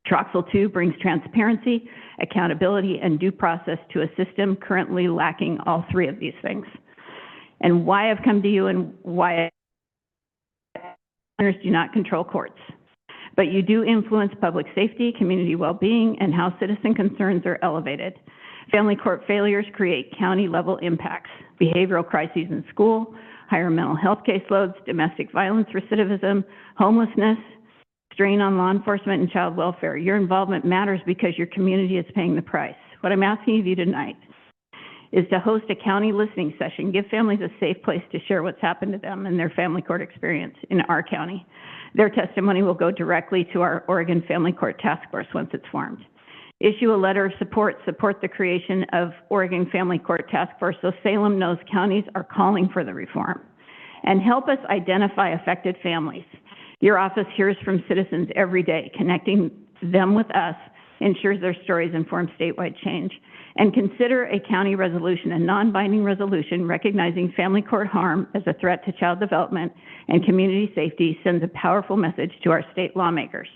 Troxel 2 brings transparency, accountability, and due process to a system currently lacking all three of these things. And why I've come to you and why do not control courts. But you do influence public safety, community well-being, and how citizen concerns are elevated. Family court failures create county-level impacts, behavioral crises in school, higher mental health caseloads, domestic violence recidivism, homelessness, strain on law enforcement and child welfare. Your involvement matters because your community is paying the price. What I'm asking of you tonight is to host a county listening session, give families a safe place to share what's happened to them and their family court experience in our county. Their testimony will go directly to our Oregon Family Court Task Force once it's formed. Issue a letter of support the creation of Oregon Family Court Task Force so Salem knows counties are calling for the reform. And help us identify affected families. Your office hears from citizens every day. Connecting them with us ensures their stories inform statewide change. And consider a county resolution, a non-binding resolution recognizing family court harm as a threat to child development and community safety sends a powerful message to our state lawmakers.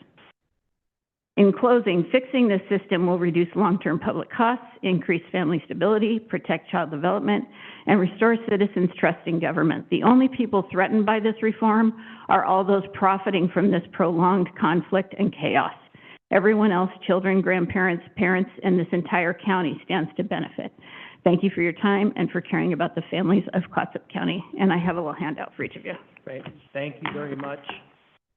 In closing, fixing this system will reduce long-term public costs, increase family stability, protect child development, and restore citizens' trust in government. The only people threatened by this reform are all those profiting from this prolonged conflict and chaos. Everyone else, children, grandparents, parents, and this entire county stands to benefit. Thank you for your time and for caring about the families of Clatsop County. And I have a little handout for each of you. Great. Thank you very much,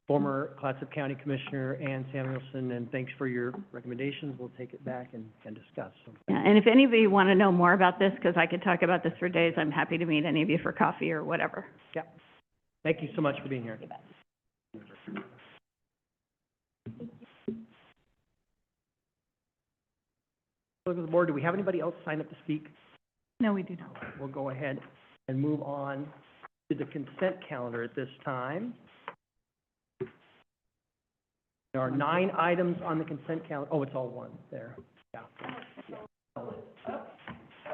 former Clatsop County Commissioner Ann Samuelson, and thanks for your recommendations. We'll take it back and discuss. Yeah, and if any of you want to know more about this, because I could talk about this for days, I'm happy to meet any of you for coffee or whatever. Yeah. Thank you so much for being here. Look at the board. Do we have anybody else sign up to speak? No, we do not. We'll go ahead and move on to the consent calendar at this time. There are 9 items on the consent calendar. Oh, it's all one there. Yeah.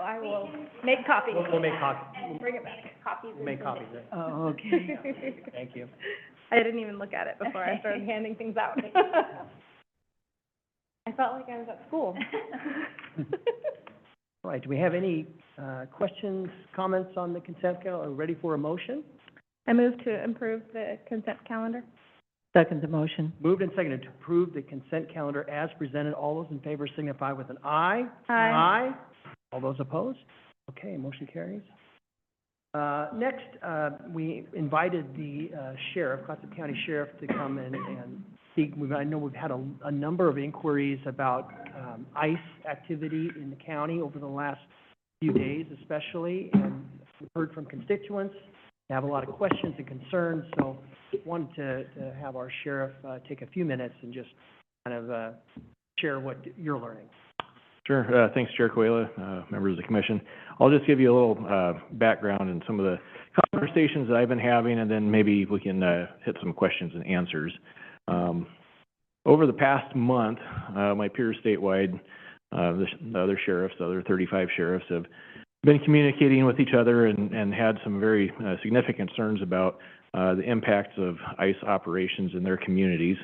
I will make copies. We'll make copies. Bring it back. Copies. We'll make copies. Oh, okay. Thank you. I didn't even look at it before I started handing things out. I felt like I was at school. All right. Do we have any questions, comments on the consent calendar? Are we ready for a motion? I move to improve the consent calendar. Second the motion. Moved and seconded to approve the consent calendar as presented. All those in favor signify with an aye. Aye. Aye. All those opposed? Okay, motion carries. Next, we invited the sheriff, Clatsop County Sheriff, to come in and speak. I know we've had a number of inquiries about ICE activity in the county over the last few days especially, and we've heard from constituents. They have a lot of questions and concerns, so wanted to have our sheriff take a few minutes and just kind of share what you're learning. Sure. Thanks, Chair Coela, members of the commission. I'll just give you a little background in some of the conversations that I've been having, and then maybe we can hit some questions and answers. Over the past month, my peers statewide, the other sheriffs, the other 35 sheriffs, have been communicating with each other and had some very significant concerns about the impacts of ICE operations in their communities.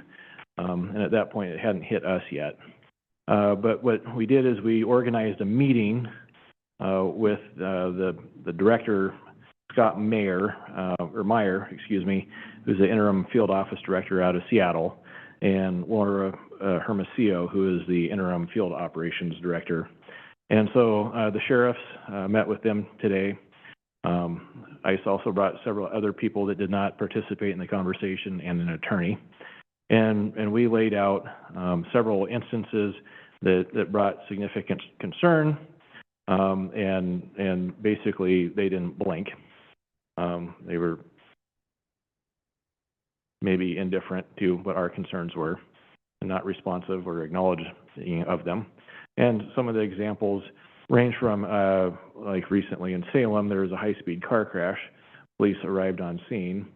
And at that point, it hadn't hit us yet. But what we did is we organized a meeting with the director, Scott Meyer, who's the interim field office director out of Seattle, and Laura Hermosillo, who is the interim field operations director. And so the sheriffs met with them today. ICE also brought several other people that did not participate in the conversation and an attorney. And we laid out several instances that brought significant concern, and basically they didn't blink. They were maybe indifferent to what our concerns were and not responsive or acknowledging of them. And some of the examples range from, like recently in Salem, there was a high-speed car crash. Police arrived on scene,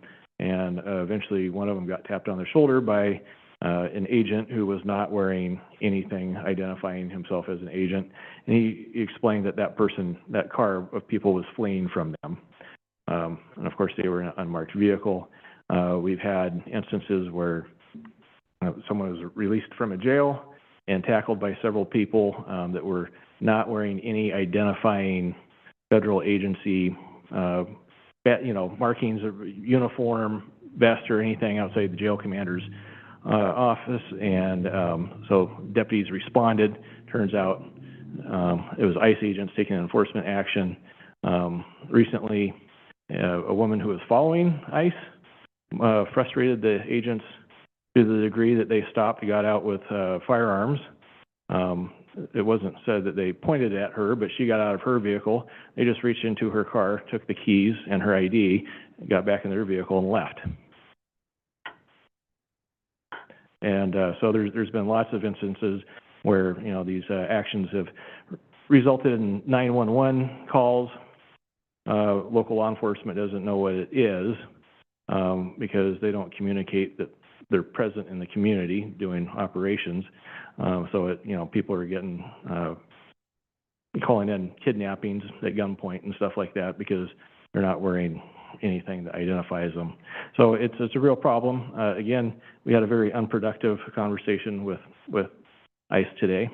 and eventually one of them got tapped on the shoulder by an agent who was not wearing anything identifying himself as an agent. And he explained that that car of people was fleeing from them. And of course, they were in an unmarked vehicle. We've had instances where someone was released from a jail and tackled by several people that were not wearing any identifying federal agency, markings of uniform, vest, or anything outside the jail commander's office. And so deputies responded. Turns out it was ICE agents taking enforcement action. Recently, a woman who was following ICE frustrated the agents to the degree that they stopped and got out with firearms. It wasn't said that they pointed at her, but she got out of her vehicle. They just reached into her car, took the keys and her ID, got back in their vehicle and left. And so there's been lots of instances where, these actions have resulted in 911 calls. Local law enforcement doesn't know what it is because they don't communicate that they're present in the community doing operations. So people are getting calling in kidnappings at gunpoint and stuff like that because they're not wearing anything that identifies them. So it's a real problem. Again, we had a very unproductive conversation with ICE today.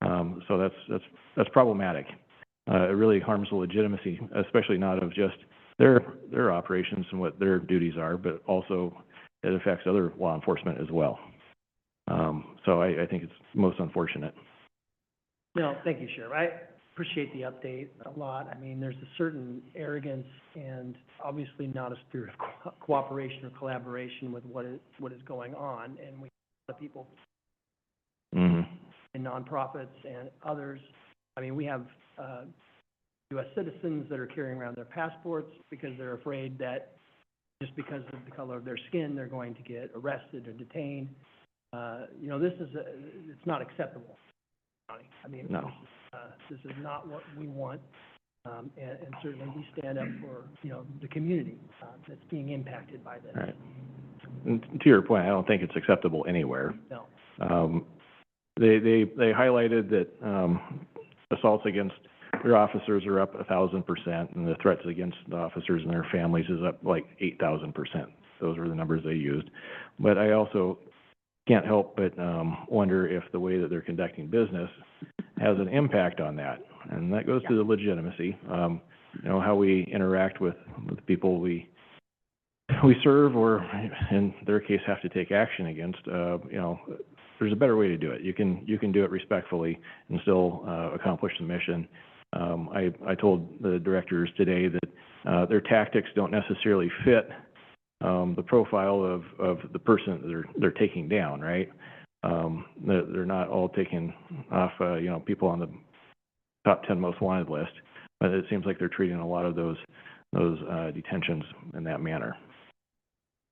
So that's problematic. It really harms the legitimacy, especially not of just their operations and what their duties are, but also it affects other law enforcement as well. So I think it's most unfortunate. No, thank you, Sheriff. I appreciate the update a lot. I mean, there's a certain arrogance and obviously not a spirit of cooperation or collaboration with what is going on. And we have people in nonprofits and others. I mean, we have U.S. citizens that are carrying around their passports because they're afraid that just because of the color of their skin, they're going to get arrested or detained. It's not acceptable. I mean, no. This is not what we want, and certainly we stand up for, the community that's being impacted by this. Right. And to your point, I don't think it's acceptable anywhere. No. They highlighted that assaults against their officers are up 1,000%, and the threats against the officers and their families is up like 8,000%. Those were the numbers they used. But I also can't help but wonder if the way that they're conducting business has an impact on that, and that goes to the legitimacy. How we interact with the people we serve, or in their case, have to take action against. There's a better way to do it. You can do it respectfully and still accomplish the mission. I told the directors today that their tactics don't necessarily fit the profile of the person that they're taking down, right? They're not all taking off, people on the top 10 most wanted list, but it seems like they're treating a lot of those detentions in that manner.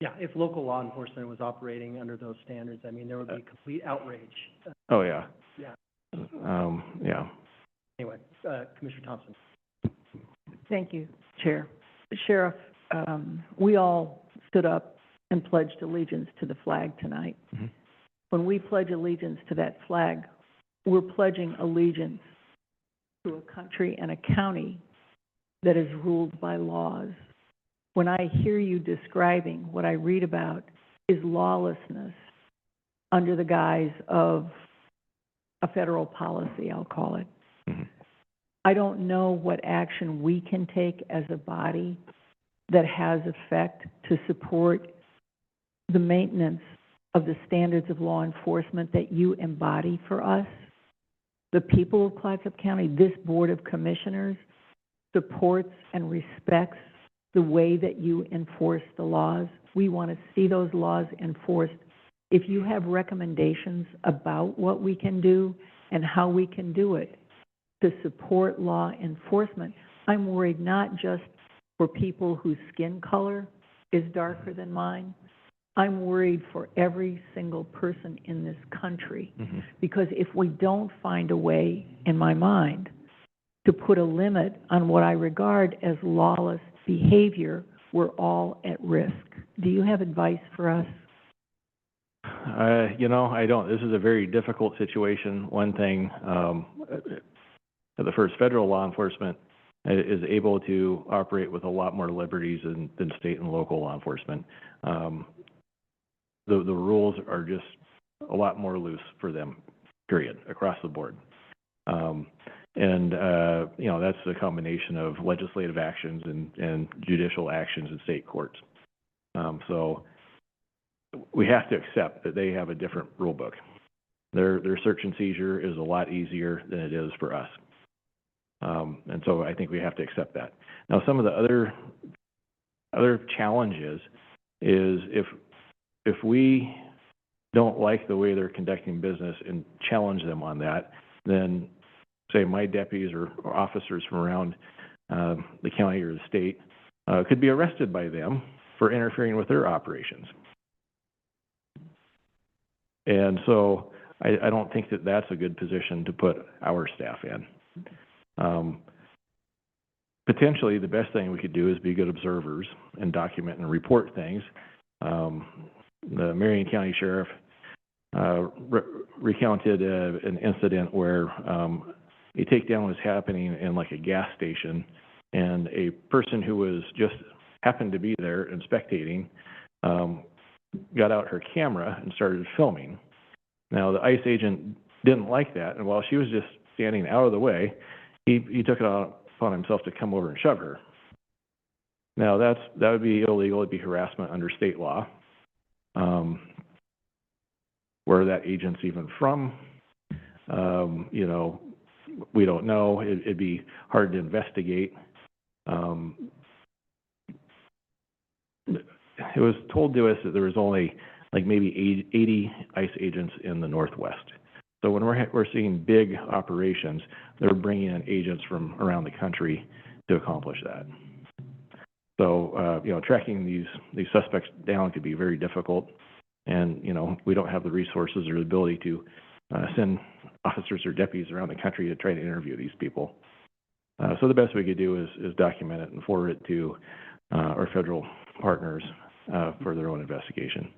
Yeah, if local law enforcement was operating under those standards, I mean, there would be complete outrage. Oh, yeah. Yeah. Yeah. Anyway, Commissioner Thompson. Thank you, Chair. Sheriff, we all stood up and pledged allegiance to the flag tonight. Mm-hmm. When we pledge allegiance to that flag, we're pledging allegiance to a country and a county that is ruled by laws. When I hear you describing what I read about is lawlessness under the guise of a federal policy, I'll call it. Mm-hmm. I don't know what action we can take as a body that has effect to support the maintenance of the standards of law enforcement that you embody for us. The people of Clatsop County, this Board of Commissioners supports and respects the way that you enforce the laws. We want to see those laws enforced. If you have recommendations about what we can do and how we can do it to support law enforcement, I'm worried not just for people whose skin color is darker than mine. I'm worried for every single person in this country, because if we don't find a way, in my mind, to put a limit on what I regard as lawless behavior, we're all at risk. Do you have advice for us? You know, I don't. This is a very difficult situation. One thing, the first federal law enforcement is able to operate with a lot more liberties than state and local law enforcement. The rules are just a lot more loose for them, period, across the board. You know, that's the combination of legislative actions and judicial actions in state courts. So we have to accept that they have a different rule book. Their search and seizure is a lot easier than it is for us. And so I think we have to accept that. Now, some of the other challenges is if we don't like the way they're conducting business and challenge them on that, then say my deputies or officers from around the county or the state could be arrested by them for interfering with their operations. And so I don't think that that's a good position to put our staff in. Potentially, the best thing we could do is be good observers and document and report things. The Marion County Sheriff recounted an incident where a takedown was happening in like a gas station, and a person who was just happened to be there and spectating got out her camera and started filming. Now, the ICE agent didn't like that, and while she was just standing out of the way, he took it upon himself to come over and shove her. Now, that would be illegal. It'd be harassment under state law. Where that agent's even from, you know, we don't know. It'd be hard to investigate. It was told to us that there was only like maybe 80 ICE agents in the Northwest. So when we're seeing big operations, they're bringing in agents from around the country to accomplish that. So, you know, tracking these suspects down could be very difficult. And, you know, we don't have the resources or the ability to send officers or deputies around the country to try to interview these people. So the best we could do is document it and forward it to our federal partners for their own investigation.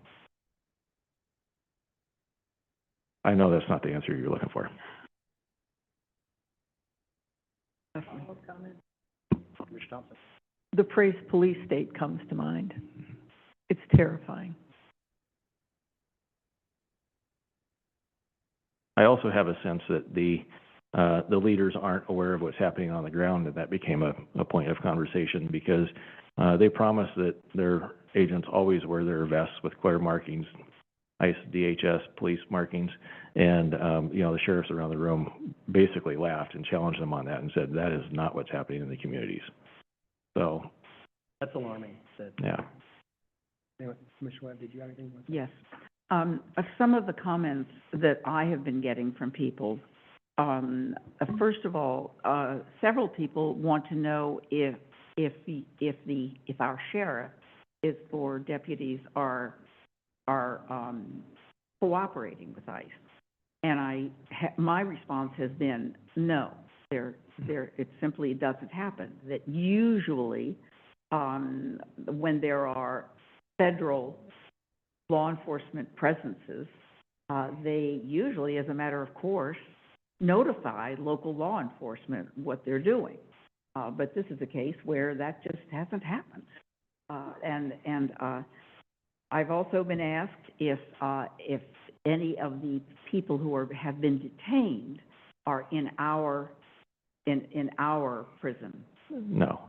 I know that's not the answer you're looking for. The phrase police state comes to mind. It's terrifying. I also have a sense that the leaders aren't aware of what's happening on the ground, and that became a point of conversation because they promise that their agents always wear their vests with clear markings, ICE, DHS, police markings, and you know, the sheriffs around the room basically laughed and challenged them on that and said that is not what's happening in the communities. So That's alarming. yeah. Anyway, Commissioner Webb, did you have anything? Yes. Some of the comments that I have been getting from people, first of all, several people want to know if our sheriff is for deputies are cooperating with ICE. And my response has been no. It simply doesn't happen. That usually, when there are federal law enforcement presences, they usually, as a matter of course, notify local law enforcement what they're doing. But this is a case where that just hasn't happened. I've also been asked if any of the people who have been detained are in our prison. No.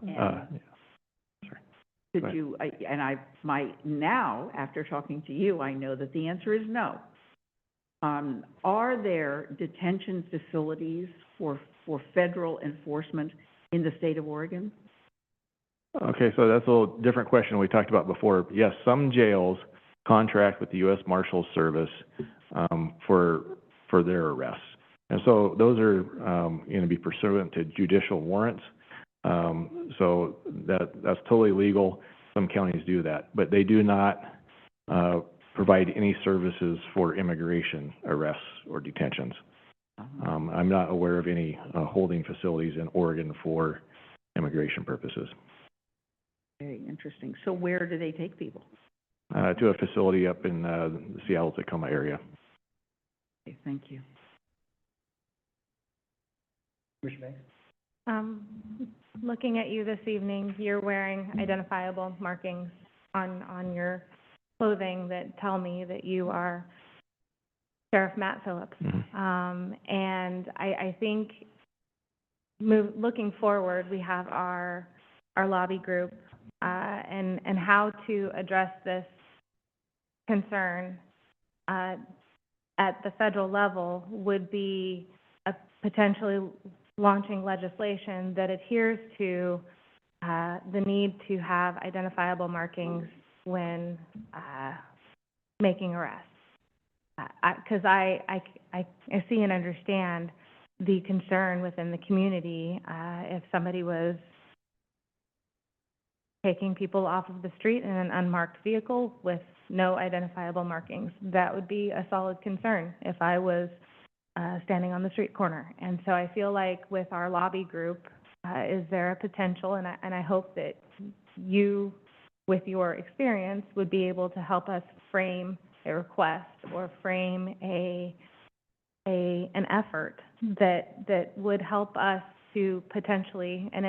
Could Right. you, now, after talking to you, I know that the answer is no. Are there detention facilities for federal enforcement in the state of Oregon? Okay, so that's a little different question we talked about before. Yes, some jails contract with the U.S. Marshals Service for their arrests. And so those are going to be pursuant to judicial warrants. So that's totally legal. Some counties do that, but they do not provide any services for immigration arrests or detentions. I'm not aware of any holding facilities in Oregon for immigration purposes. Very interesting. So where do they take people? to a facility up in, the Seattle-Tacoma area. Okay, thank you. Commissioner Banks? Looking at you this evening, you're wearing identifiable markings on your clothing that tell me that you are Sheriff Matt Phillips. And I think looking forward, we have our lobby group, and how to address this concern, at the federal level would be potentially launching legislation that adheres to the need to have identifiable markings when making arrests. Because I see and understand the concern within the community if somebody was taking people off of the street in an unmarked vehicle with no identifiable markings. That would be a solid concern if I was standing on the street corner. And so I feel like with our lobby group, is there a potential, and I hope that you, with your experience, would be able to help us frame a request or frame an effort that would help us to potentially, and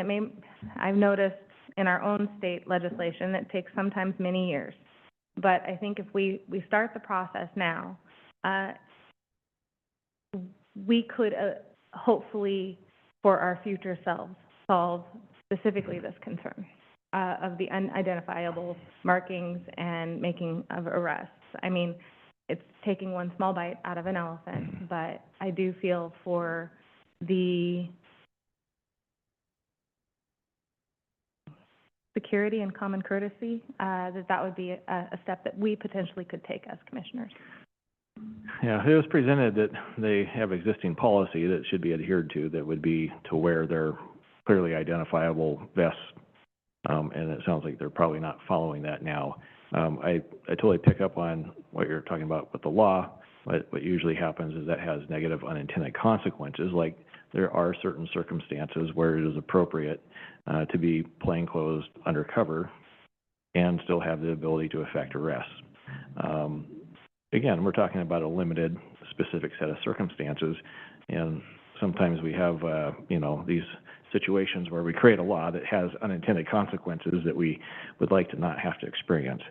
I've noticed in our own state legislation that takes sometimes many years. But I think if we start the process now, we could hopefully, for our future selves, solve specifically this concern of the unidentifiable markings and making of arrests. I mean, it's taking one small bite out of an elephant, but I do feel for the security and common courtesy, that would be a step that we potentially could take as commissioners. Yeah, it was presented that they have existing policy that should be adhered to, that would be to wear their clearly identifiable vests, and it sounds like they're probably not following that now. I totally pick up on what you're talking about with the law. What usually happens is that has negative unintended consequences, like there are certain circumstances where it is appropriate to be plainclothes undercover and still have the ability to effect arrests. Again, we're talking about a limited, specific set of circumstances, and sometimes we have, these situations where we create a law that has unintended consequences that we would like to not have to experience.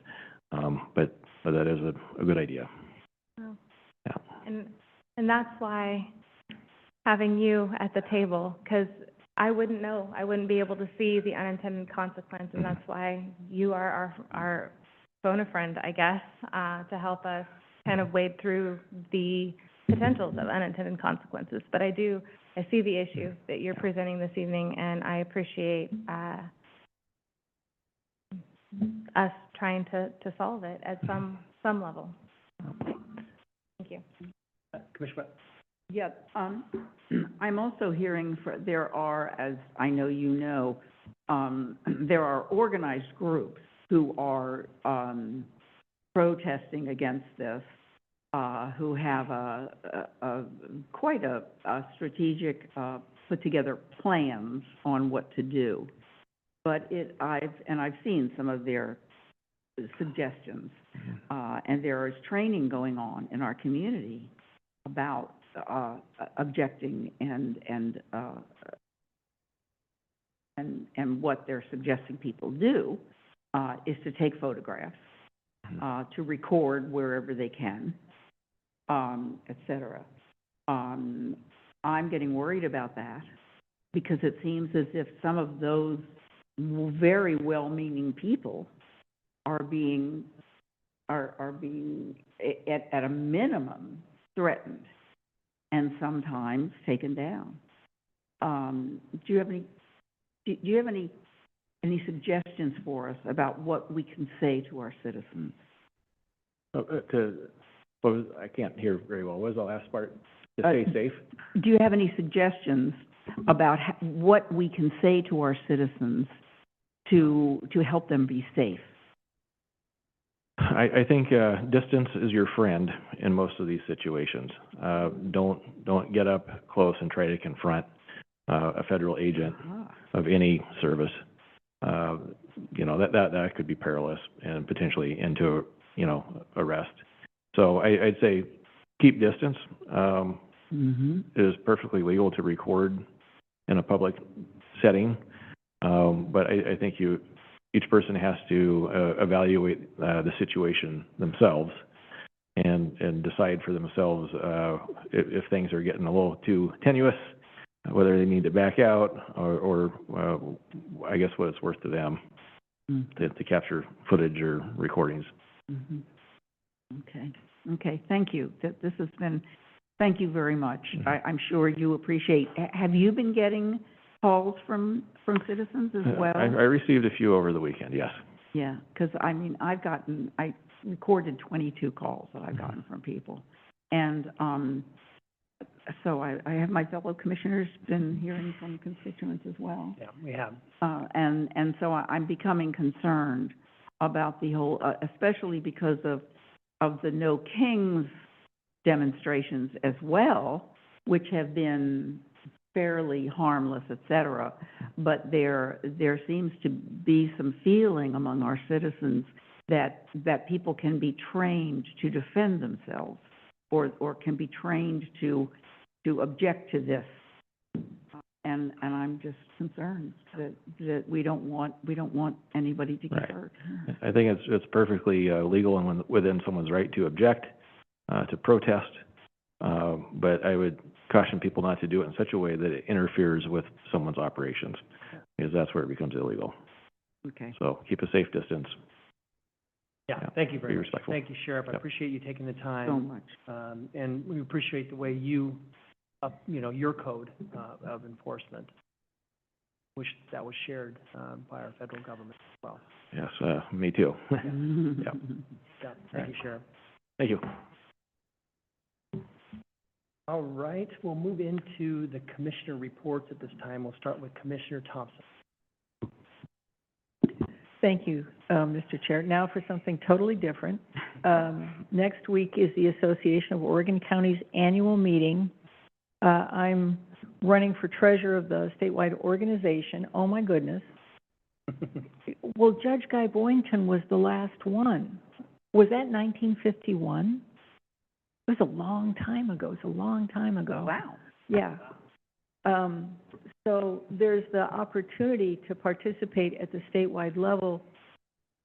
But that is a good idea. Oh. Yeah. And that's why having you at the table, because I wouldn't know, I wouldn't be able to see the unintended consequence, and that's why you are our phone a friend, I guess, to help us kind of wade through the potentials of unintended consequences. But I see the issue that you're presenting this evening, and I appreciate us trying to solve it at some level. Thank you. Commissioner? Yeah, I'm also hearing there are, as I know you know, there are organized groups who are protesting against this, who have quite a strategic put together plans on what to do. But I've seen some of their suggestions, and there is training going on in our community about objecting and what they're suggesting people do is to take photographs, to record wherever they can, et cetera. I'm getting worried about that because it seems as if some of those very well-meaning people are being at a minimum threatened and sometimes taken down. Do you have any suggestions for us about what we can say to our citizens? I can't hear very well. What was the last part? To stay safe? Do you have any suggestions about what we can say to our citizens to help them be safe? I think distance is your friend in most of these situations. Don't get up close and try to confront a federal agent of any service. That could be perilous and potentially end to you know, arrest. So I'd say keep distance. It is perfectly legal to record in a public setting. But I think each person has to evaluate the situation themselves and decide for themselves if things are getting a little too tenuous, whether they need to back out or I guess what it's worth to them to capture footage or recordings. Okay, thank you. This has been, thank you very much. I'm sure you appreciate, have you been getting calls from citizens as well? I received a few over the weekend, yes. Yeah, because I mean, I recorded 22 calls that I've gotten from people. And so I have my fellow commissioners been hearing from constituents as well. Yeah, we have. And so I'm becoming concerned about the whole, especially because of the No Kings demonstrations as well, which have been fairly harmless, et cetera. But there seems to be some feeling among our citizens that people can be trained to defend themselves or can be trained to object to this. And I'm just concerned that we don't want anybody to get hurt. I think it's perfectly legal and within someone's right to object, to protest. But I would caution people not to do it in such a way that it interferes with someone's operations, because that's where it becomes illegal. Okay. So keep a safe distance. Yeah, thank you very much. Respectful. Thank you, Sheriff. I Yep. appreciate you taking the time. So much. And we appreciate the way you, you know, your code of enforcement, which that was shared by our federal government as well. Yes, me too. Yep. Yeah, thank you, Sheriff. Thank you. All right, we'll move into the commissioner reports at this time. We'll start with Commissioner Thompson. Thank you, Mr. Chair. Now for something totally different. Next week is the Association of Oregon Counties Annual Meeting. I'm running for treasurer of the statewide organization. Oh, my goodness. Well, Judge Guy Boynton was the last one. Was that 1951? It was a long time ago. It's a long time ago. Wow. Yeah. So there's the opportunity to participate at the statewide level.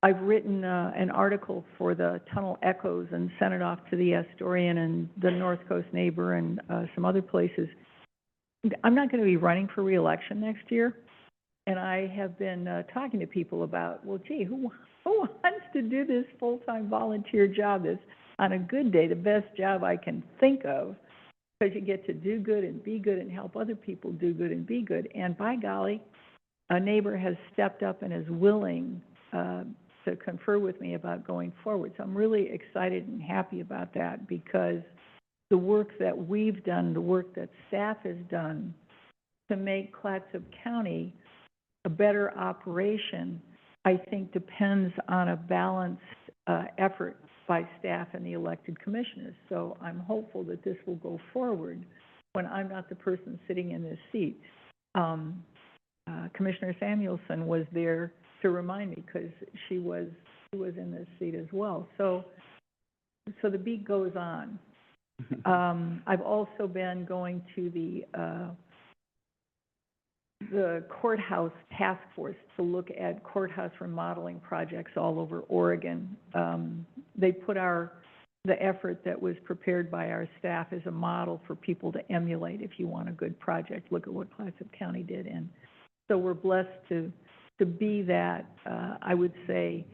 I've written an article for the Tunnel Echoes and sent it off to the Astorian and the North Coast Neighbor and some other places. I'm not going to be running for re-election next year, and I have been talking to people about, well, gee, who wants to do this full-time volunteer job that's, on a good day, the best job I can think of, because you get to do good and be good and help other people do good and be good. And by golly, a neighbor has stepped up and is willing to confer with me about going forward. So I'm really excited and happy about that, because the work that we've done, the work that staff has done to make Clatsop County a better operation, I think depends on a balanced effort by staff and the elected commissioners. So I'm hopeful that this will go forward when I'm not the person sitting in this seat. Commissioner Samuelson was there to remind me, because she was in this seat as well. So the beat goes on. I've also been going to the courthouse task force to look at courthouse remodeling projects all over Oregon. They put the effort that was prepared by our staff as a model for people to emulate. If you want a good project, look at what Clatsop County did. And so we're blessed to be that, I would say,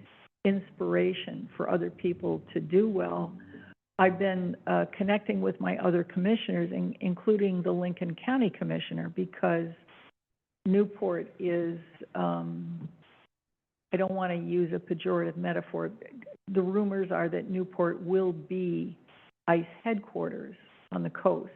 inspiration for other people to do well. I've been connecting with my other commissioners, including the Lincoln County Commissioner, because Newport is, I don't want to use a pejorative metaphor. The rumors are that Newport will be ICE headquarters on the coast.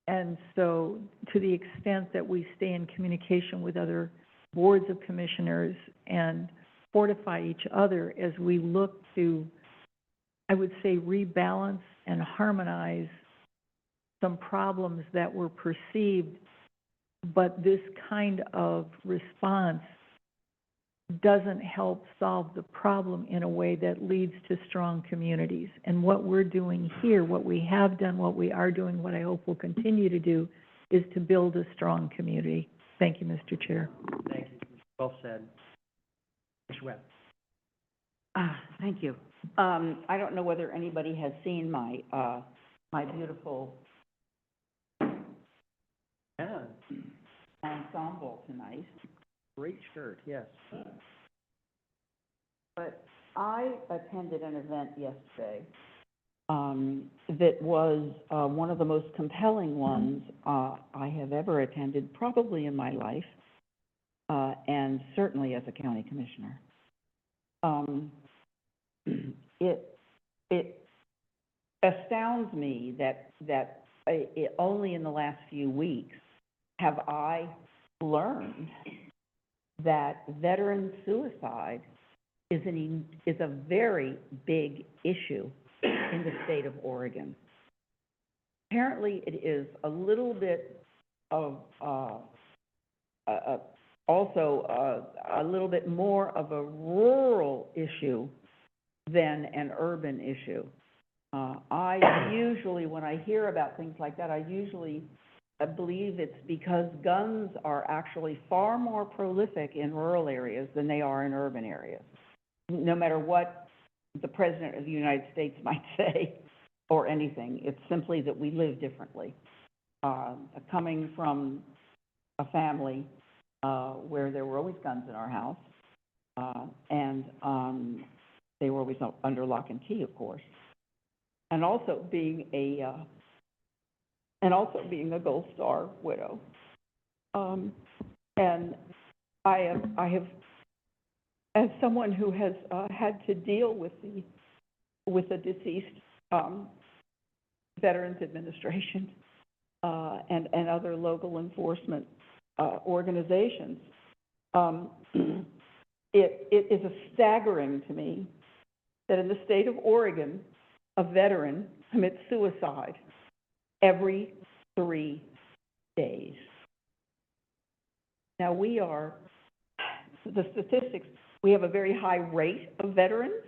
And so to the extent that we stay in communication with other boards of commissioners and fortify each other as we look to, I would say, rebalance and harmonize some problems that were perceived, but this kind of response doesn't help solve the problem in a way that leads to strong communities. And what we're doing here, what we have done, what we are doing, what I hope we'll continue to do, is to build a strong community. Thank you, Mr. Chair. Thank you. Well said. Mr. Webb. Thank you. I don't know whether anybody has seen my, my beautiful Yeah, ensemble tonight, great shirt, yes. but I attended an event yesterday, that was, one of the most compelling ones, I have ever attended, probably in my life, and certainly as a county commissioner. It astounds me that only in the last few weeks have I learned that veteran suicide is a very big issue in the state of Oregon. Apparently, it is a little bit of, also a little bit more of a rural issue than an urban issue. I usually, when I hear about things like that, I believe it's because guns are actually far more prolific in rural areas than they are in urban areas. No matter what the President of the United States might say or anything, it's simply that we live differently. Coming from a family where there were always guns in our house, and they were always under lock and key, of course, and also being a Gold Star widow, and I have, as someone who has had to deal with the deceased Veterans Administration and other local enforcement organizations, it is staggering to me that in the state of Oregon, a veteran commits suicide every 3 days. Now, the statistics, we have a very high rate of veterans,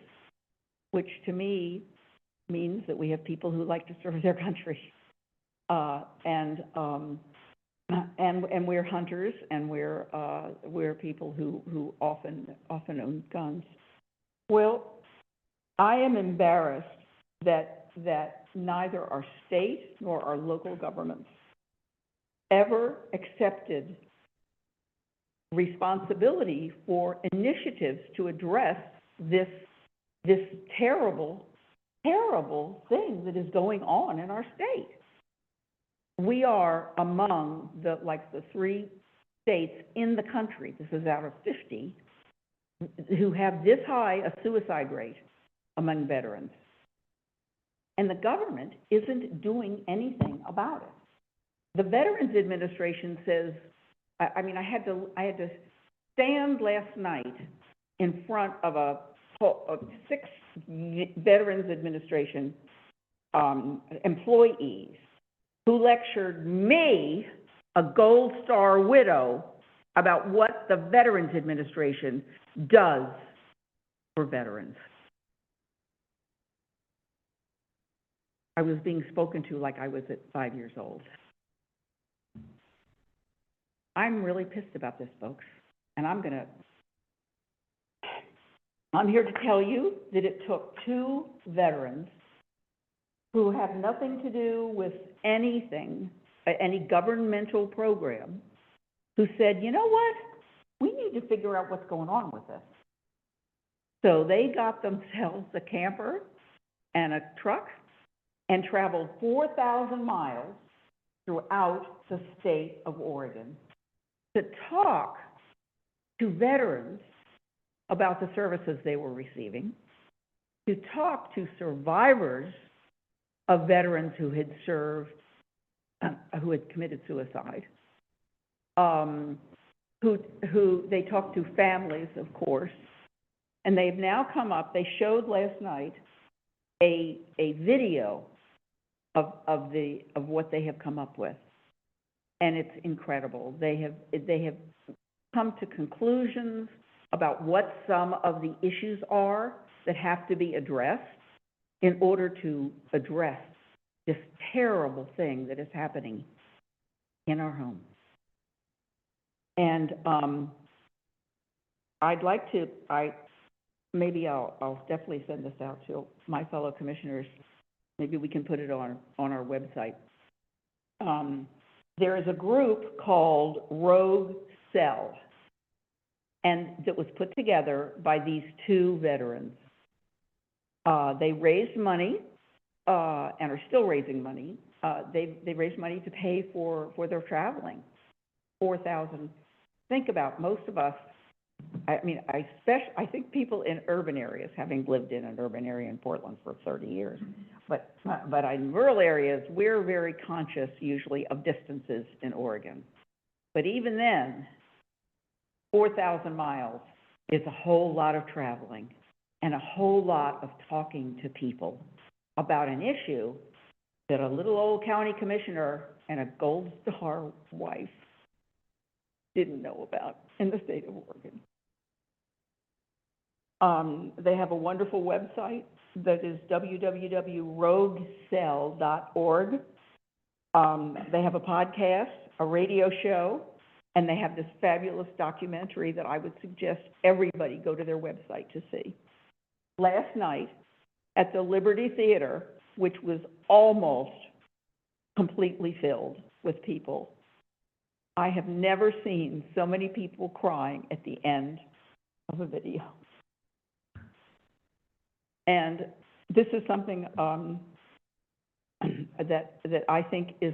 which to me means that we have people who like to serve their country. And we're hunters, and we're people who often own guns. Well, I am embarrassed that neither our state nor our local governments ever accepted responsibility for initiatives to address this terrible, terrible thing that is going on in our state. We are among the 3 states in the country, this is out of 50, who have this high a suicide rate among veterans. And the government isn't doing anything about it. The Veterans Administration says, I had to stand last night in front of 6 Veterans Administration employees who lectured me, a Gold Star widow, about what the Veterans Administration does for veterans. I was being spoken to like I was at 5 years old. I'm really pissed about this, folks, and I'm here to tell you that it took 2 veterans who have nothing to do with anything, any governmental program, who said, you know what, we need to figure out what's going on with this. So they got themselves a camper and a truck and traveled 4,000 miles throughout the state of Oregon to talk to veterans about the services they were receiving, to talk to survivors of veterans who had served, who had committed suicide, who they talked to families, of course, and they've now come up, they showed last night a video of what they have come up with. And it's incredible. They have come to conclusions about what some of the issues are that have to be addressed in order to address this terrible thing that is happening in our home. And, I'd like to, maybe I'll definitely send this out to my fellow commissioners. Maybe we can put it on our website. There is a group called Rogue Cell, and that was put together by these two veterans. They raised money, and are still raising money. They raised money to pay for their traveling, $4,000. Think about most of us. I mean, I think people in urban areas, having lived in an urban area in Portland for 30 years, but in rural areas, we're very conscious usually of distances in Oregon. But even then, 4,000 miles is a whole lot of traveling and a whole lot of talking to people about an issue that a little old county commissioner and a Gold Star wife didn't know about in the state of Oregon. They have a wonderful website that is www.roguecell.org. They have a podcast, a radio show, and they have this fabulous documentary that I would suggest everybody go to their website to see. Last night at the Liberty Theater, which was almost completely filled with people, I have never seen so many people crying at the end of a video. And this is something that I think is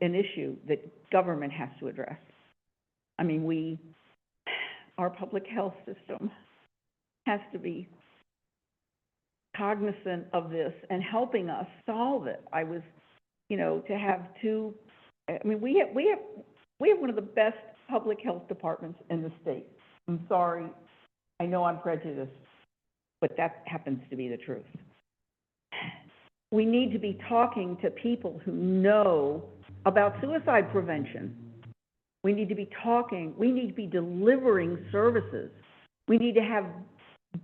an issue that government has to address. I mean, our public health system has to be cognizant of this and helping us solve it. I was, to have two, I mean, we have one of the best public health departments in the state. I'm sorry, I know I'm prejudiced, but that happens to be the truth. We need to be talking to people who know about suicide prevention. We need to be delivering services. We need to have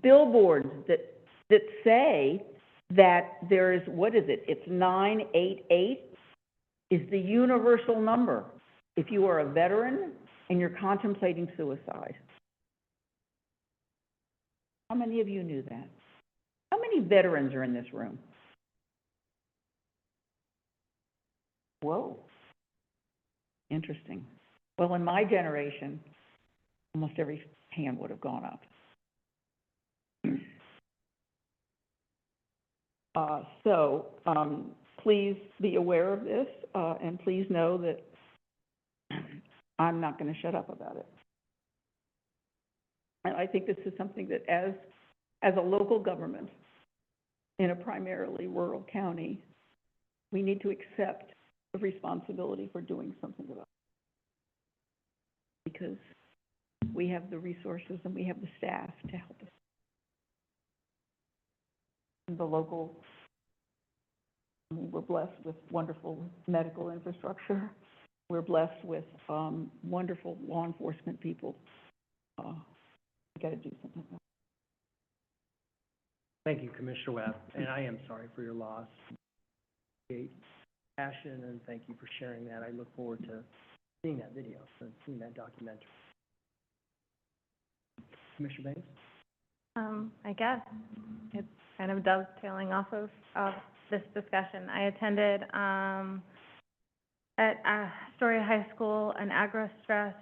billboards that say that there is, it's 988 is the universal number if you are a veteran and you're contemplating suicide. How many of you knew that? How many veterans are in this room? Whoa. Interesting. Well, in my generation, almost every hand would have gone up. Please be aware of this, and please know that I'm not going to shut up about it. And I think this is something that as a local government in a primarily rural county, we need to accept the responsibility for doing something about it. Because we have the resources and we have the staff to help us. The local, we're blessed with wonderful medical infrastructure. We're blessed with wonderful law enforcement people. We got to do something about it. Thank you, Commissioner Webb, and I am sorry for your loss. Passion, and thank you for sharing that. I look forward to seeing that video and seeing that documentary. Commissioner Banks? I guess it's kind of dovetailing off of this discussion. I attended at Astoria High School an agro-stress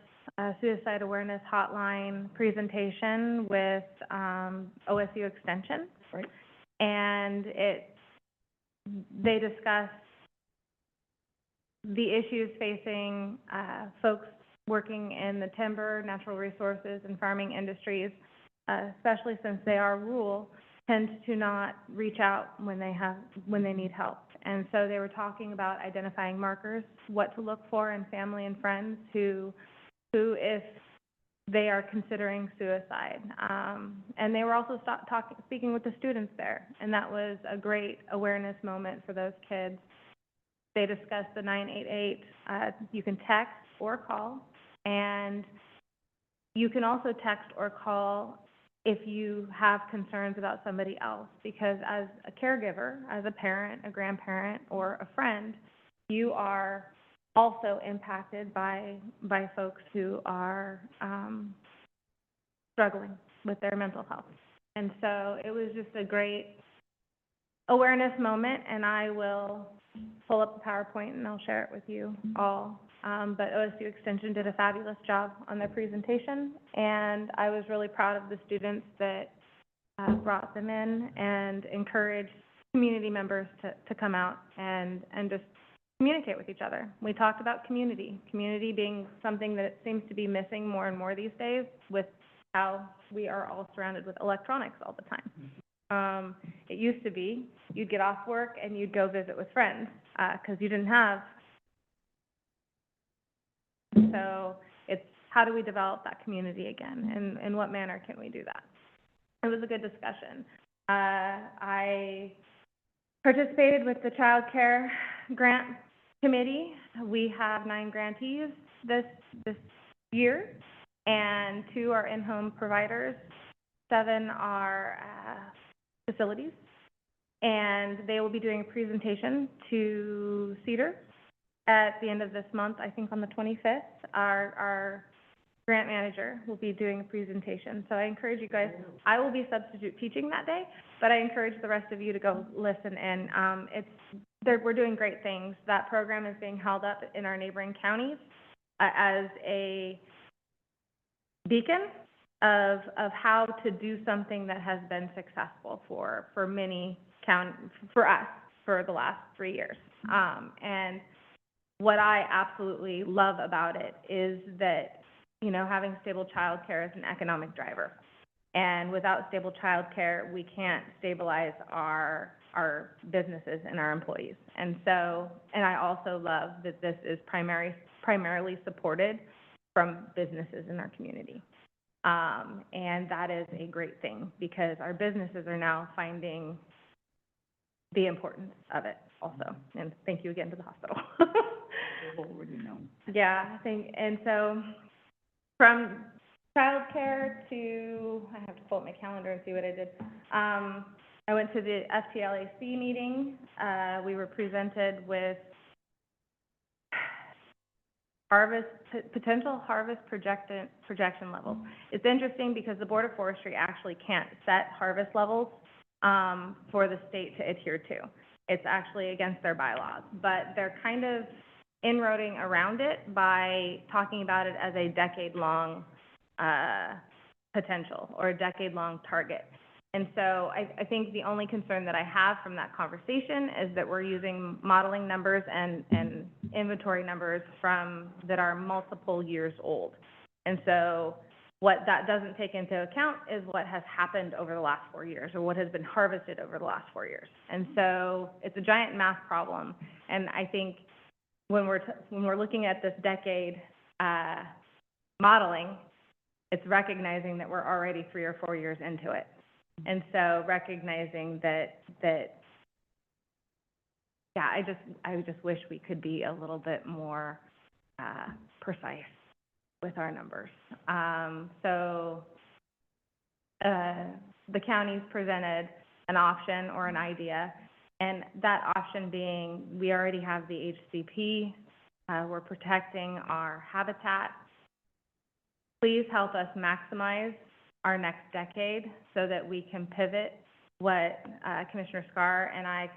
suicide awareness hotline presentation with OSU Extension. Right. And they discussed the issues facing folks working in the timber, natural resources, and farming industries, especially since they are rural, tend to not reach out when they need help. And so they were talking about identifying markers, what to look for in family and friends who if they are considering suicide. And they were also speaking with the students there, and that was a great awareness moment for those kids. They discussed the 988, you can text or call, and you can also text or call if you have concerns about somebody else, because as a caregiver, as a parent, a grandparent, or a friend, you are also impacted by folks who are struggling with their mental health. And so it was just a great awareness moment, and I will pull up the PowerPoint and I'll share it with you all. But OSU Extension did a fabulous job on their presentation, and I was really proud of the students that brought them in and encouraged community members to come out and just communicate with each other. We talked about community being something that seems to be missing more and more these days with how we are all surrounded with electronics all the time. It used to be you'd get off work and you'd go visit with friends because you didn't have. So it's how do we develop that community again, and in what manner can we do that? It was a good discussion. I participated with the child care grant committee. We have 9 grantees this year, and 2 are in-home providers, 7 are facilities, and they will be doing a presentation to Cedar at the end of this month. I think on the 25th, our grant manager will be doing a presentation. So I encourage you guys, I will be substitute teaching that day, but I encourage the rest of you to go listen in. We're doing great things. That program is being held up in our neighboring counties as a beacon of how to do something that has been successful for many for us for the last 3 years. And what I absolutely love about it is that, you know, having stable childcare is an economic driver. And without stable childcare, we can't stabilize our businesses and our employees. And so, and I also love that this is primarily supported from businesses in our community. And that is a great thing because our businesses are now finding the importance of it also. And thank you again to the hospital. Yeah, I think, and so from childcare to, I have to pull up my calendar and see what I did. I went to the FTLAC meeting. We were presented with potential harvest projection levels. It's interesting because the Board of Forestry actually can't set harvest levels for the state to adhere to. It's actually against their bylaws, but they're kind of inroading around it by talking about it as a decade-long potential or a decade-long target. And so I think the only concern that I have from that conversation is that we're using modeling numbers and inventory numbers that are multiple years old. And so what that doesn't take into account is what has happened over the last 4 years or what has been harvested over the last 4 years. And so it's a giant math problem. And I think when we're looking at this decade modeling, it's recognizing that we're already 3 or 4 years into it. And so recognizing that yeah, I just wish we could be a little bit more precise with our numbers. So the counties presented an option or an idea, and that option being we already have the HCP, we're protecting our habitat. Please help us maximize our next decade so that we can pivot what Commissioner Scar and I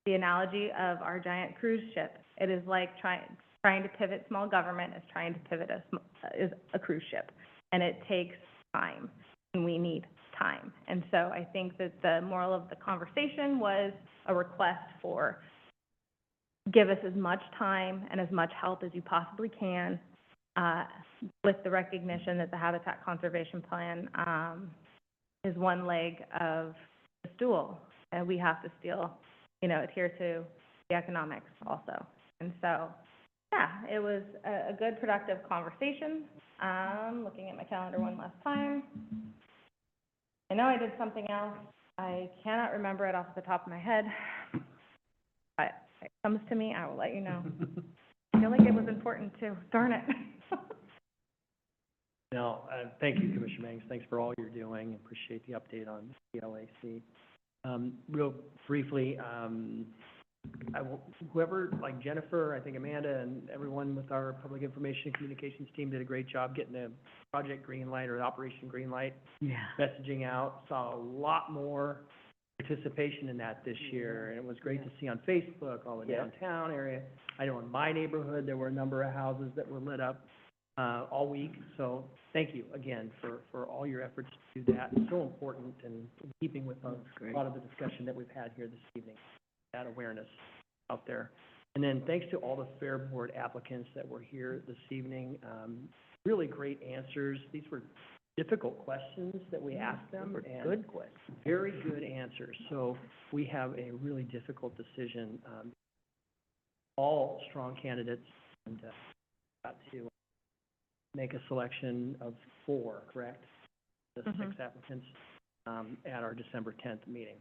the analogy of our giant cruise ship. It is like trying to pivot small government is trying to pivot a cruise ship. And it takes time, and we need time. And so I think that the moral of the conversation was a request for give us as much time and as much help as you possibly can, with the recognition that the Habitat Conservation Plan is one leg of the stool, and we have to still, adhere to the economics also. And so, yeah, it was a good, productive conversation. Looking at my calendar one last time. I know I did something else. I cannot remember it off the top of my head, but if it comes to me, I will let you know. I feel like it was important too. Darn it. No, thank you, Commissioner Banks. Thanks for all you're doing. Appreciate the update on the LAC. Real briefly, whoever, like Jennifer, I think Amanda and everyone with our public information and communications team did a great job getting the Project Greenlight or the Operation Greenlight messaging out. Saw a lot more participation in that this year, and it was great to see on Facebook, all the downtown area. I know in my neighborhood, there were a number of houses that were lit up all week. So thank you again for all your efforts to do that. It's so important and in keeping with a lot of the discussion that we've had here this evening, that awareness out there. And then thanks to all the Fair Board applicants that were here this evening. Really great answers. These were difficult questions that we asked them, and good questions, very good answers. So we have a really difficult decision. All strong candidates, and got to make a selection of 4, correct? The 6 applicants at our December 10th meeting.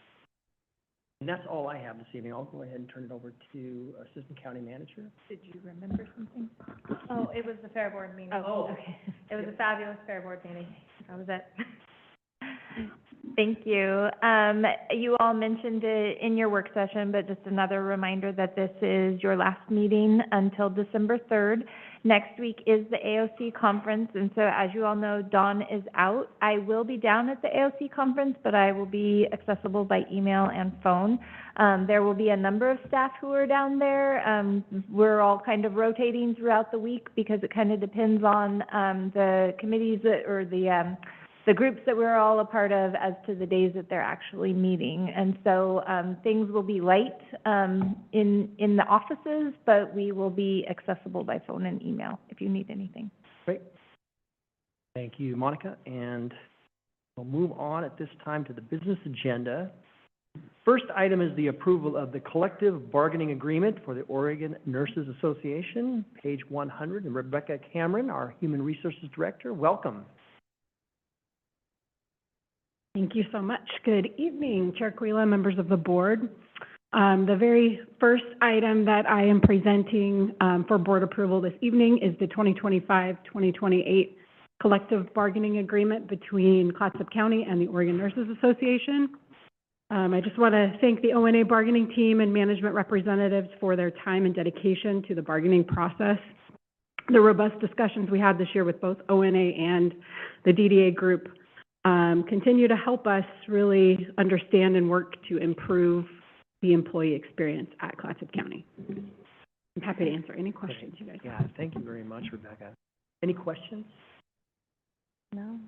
And that's all I have this evening. I'll go ahead and turn it over to Assistant County Manager. Did you remember something? Oh, it was the Fair Board meeting. Oh, okay. It was a fabulous Fair Board meeting. That was it. Thank you. You all mentioned it in your work session, but just another reminder that this is your last meeting until December 3rd. Next week is the AOC conference, and so as you all know, Dawn is out. I will be down at the AOC conference, but I will be accessible by email and phone. There will be a number of staff who are down there. We're all kind of rotating throughout the week because it kind of depends on the committees or the groups that we're all a part of as to the days that they're actually meeting. And so things will be light in the offices, but we will be accessible by phone and email if you need anything. Great. Thank you, Monica. And we'll move on at this time to the business agenda. First item is the approval of the collective bargaining agreement for the Oregon Nurses Association, page 100. And Rebecca Cameron, our Human Resources Director, welcome. Thank you so much. Good evening, Chair Quila, members of the board. The very first item that I am presenting for board approval this evening is the 2025-2028 collective bargaining agreement between Clatsop County and the Oregon Nurses Association. I just want to thank the ONA bargaining team and management representatives for their time and dedication to the bargaining process. The robust discussions we had this year with both ONA and the DDA group continue to help us really understand and work to improve the employee experience at Clatsop County. I'm happy to answer any questions you guys have. Yeah, thank you very much, Rebecca. Any questions? No.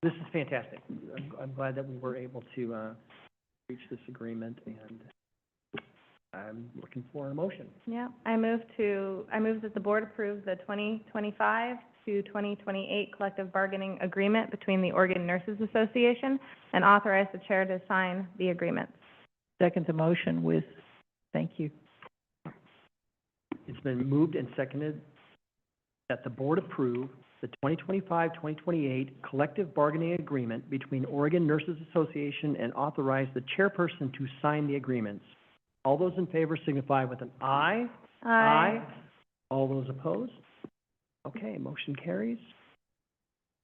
This is fantastic. I'm glad that we were able to reach this agreement, and I'm looking for a motion. Yeah, I move that the board approve the 2025 to 2028 collective bargaining agreement between the Oregon Nurses Association and authorize the chair to sign the agreement. Second the motion with, thank you. It's been moved and seconded that the board approve the 2025-2028 collective bargaining agreement between Oregon Nurses Association and authorize the chairperson to sign the agreements. All those in favor signify with an aye. Aye. All those opposed? Okay, motion carries.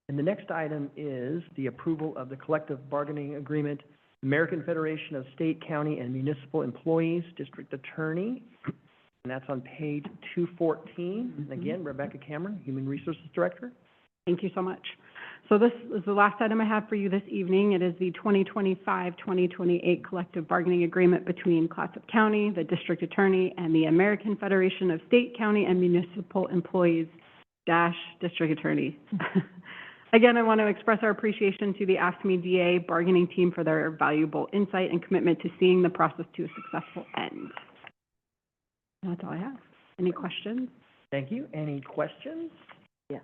And the next item is the approval of the collective bargaining agreement, American Federation of State, County, and Municipal Employees, District Attorney. And that's on page 214. And again, Rebecca Cameron, Human Resources Director. Thank you so much. So this is the last item I have for you this evening. It is the 2025-2028 collective bargaining agreement between Clatsop County, the District Attorney, and the American Federation of State, County, and Municipal Employees District Attorney. Again, I want to express our appreciation to the AFSCME DA bargaining team for their valuable insight and commitment to seeing the process to a successful end. That's all I have. Any questions? Thank you. Any questions? Yes.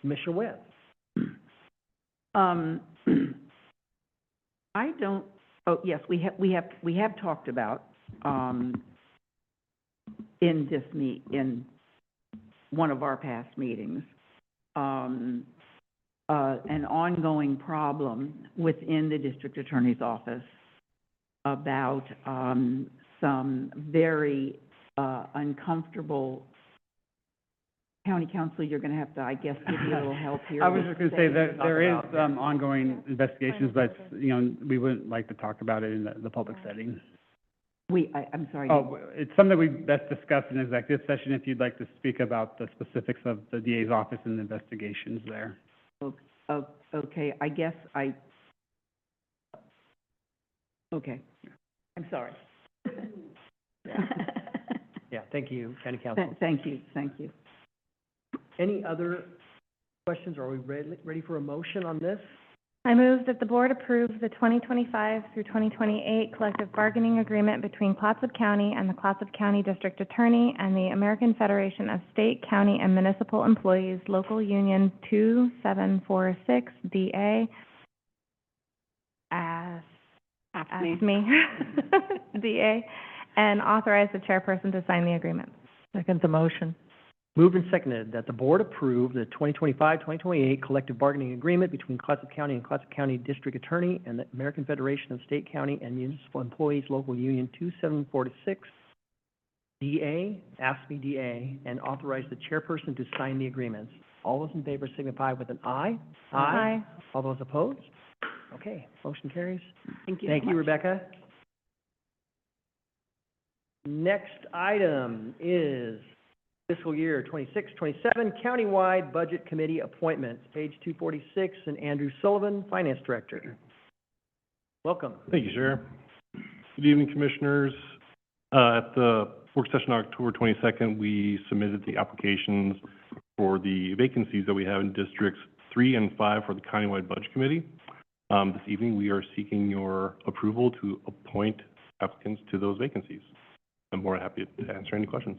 Commissioner Webb. I don't, oh, yes, we have talked about, in one of our past meetings, an ongoing problem within the district attorney's office about, some very, uncomfortable County council, you're gonna have to, I guess, give me a little help here. I was with just gonna say that Talk there is, about- ongoing investigations, but, we wouldn't like to talk about it in the public setting. I'm sorry. Oh, it's something we best discuss in executive session if you'd like to speak about the specifics of the DA's office and the investigations there. Oh, okay, I guess okay, I'm sorry. Yeah, thank you, County Council. Thank you. Any other questions? Are we ready for a motion on this? I move that the board approve the 2025 through 2028 collective bargaining agreement between Clatsop County and the Clatsop County District Attorney and the American Federation of State, County, and Municipal Employees, Local Union 2746 DA. Ask me. DA, and authorize the chairperson to sign the agreement. Second the motion. Moved and seconded that the board approve the 2025-2028 collective bargaining agreement between Clatsop County and Clatsop County District Attorney and the American Federation of State, County, and Municipal Employees, Local Union 2746, DA, AFSCME DA, and authorize the chairperson to sign the agreements. All those in favor signify with an aye. Aye. All those opposed? Okay, motion carries. Thank you. Thank you, Rebecca. Next item is fiscal year 26-27 countywide budget committee appointments, page 246, and Andrew Sullivan, Finance Director. Welcome. Thank you, Chair. Good evening, Commissioners. At the work session on October 22nd, we submitted the applications for the vacancies that we have in Districts 3 and 5 for the countywide budget committee. This evening, we are seeking your approval to appoint applicants to those vacancies. I'm more happy to answer any questions.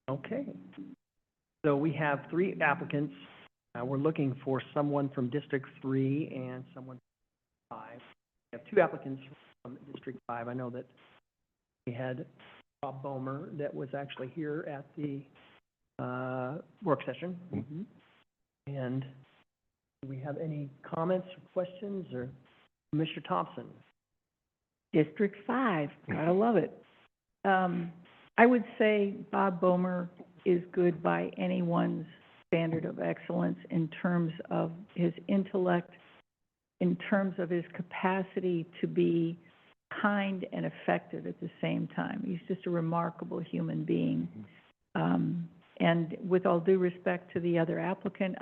Okay. So we have 3 applicants. We're looking for someone from District 3 and someone from 5. We have 2 applicants from District 5. I know that we had Bob Bomer that was actually here at the work session. Mm-hmm. And do we have any comments or questions, or Mr. Thompson? District 5, gotta love it. I would say Bob Bomer is good by anyone's standard of excellence in terms of his intellect, in terms of his capacity to be kind and effective at the same time. He's just a remarkable human being. And with all due respect to the other applicant,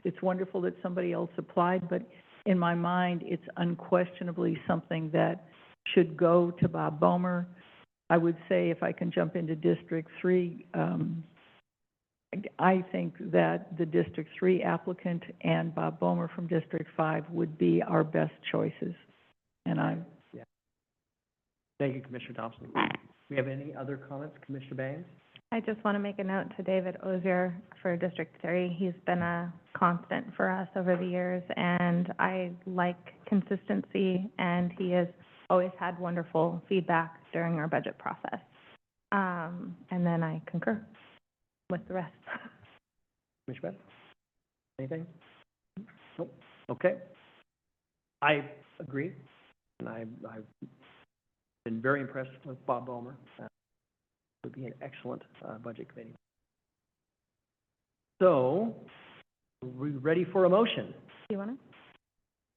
it's wonderful that somebody else applied, but in my mind, it's unquestionably something that should go to Bob Bomer. I would say, if I can jump into District 3, I think that the District 3 applicant and Bob Bomer from District 5 would be our best choices. And Yeah. Thank you, Commissioner Thompson. Do we have any other comments, Commissioner Bangs? I just want to make a note to David Ozier for District 3. He's been a constant for us over the years, and I like consistency, and he has always had wonderful feedback during our budget process. And then I concur with the rest. Commissioner Beth? Anything? Nope. Okay. I agree, and I've been very impressed with Bob Bomer. Would be an excellent budget committee. So, are we ready for a motion? Do you want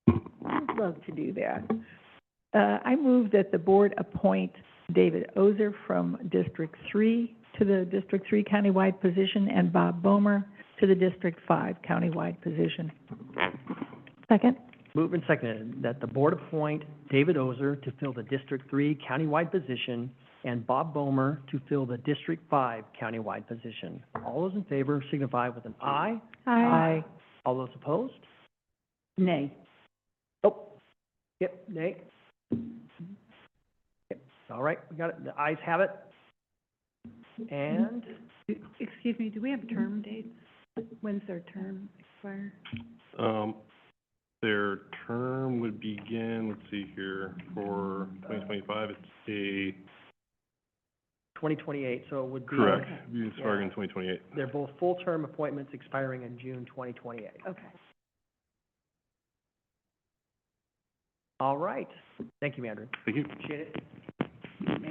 I'd love to do that. I move that the board appoint David Ozier from District 3 to the District 3 countywide position and Bob Bomer to the District 5 countywide position. Second. Moved and seconded that the board appoint David Ozier to fill the District 3 countywide position and Bob Bomer to fill the District 5 countywide position. All those in favor signify with an aye. Aye. All those opposed? Nay. Oh, yep, nay. Yep. All right, we got it. The ayes have it. And Excuse me, do we have term dates? When's their term expire? Their term would begin, let's see here, for 2025, it's a 2028, so it would be. correct, expiring in 2028. They're both full-term appointments expiring in June 2028. Okay. All right. Thank you, Andrew. Thank you. Appreciate it.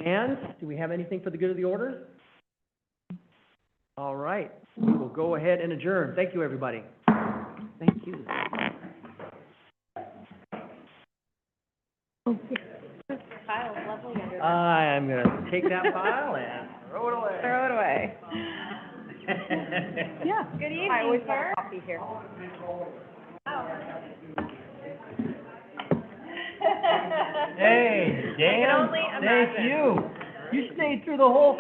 And do we have anything for the good of the order? All right, we'll go ahead and adjourn. Thank you, everybody. Thank you. Kyle's lovely under there. I'm gonna take that file and throw it away. Throw it away. Yeah. Good evening, I always have coffee here. Hey, Dan, only thank you. You stayed through the whole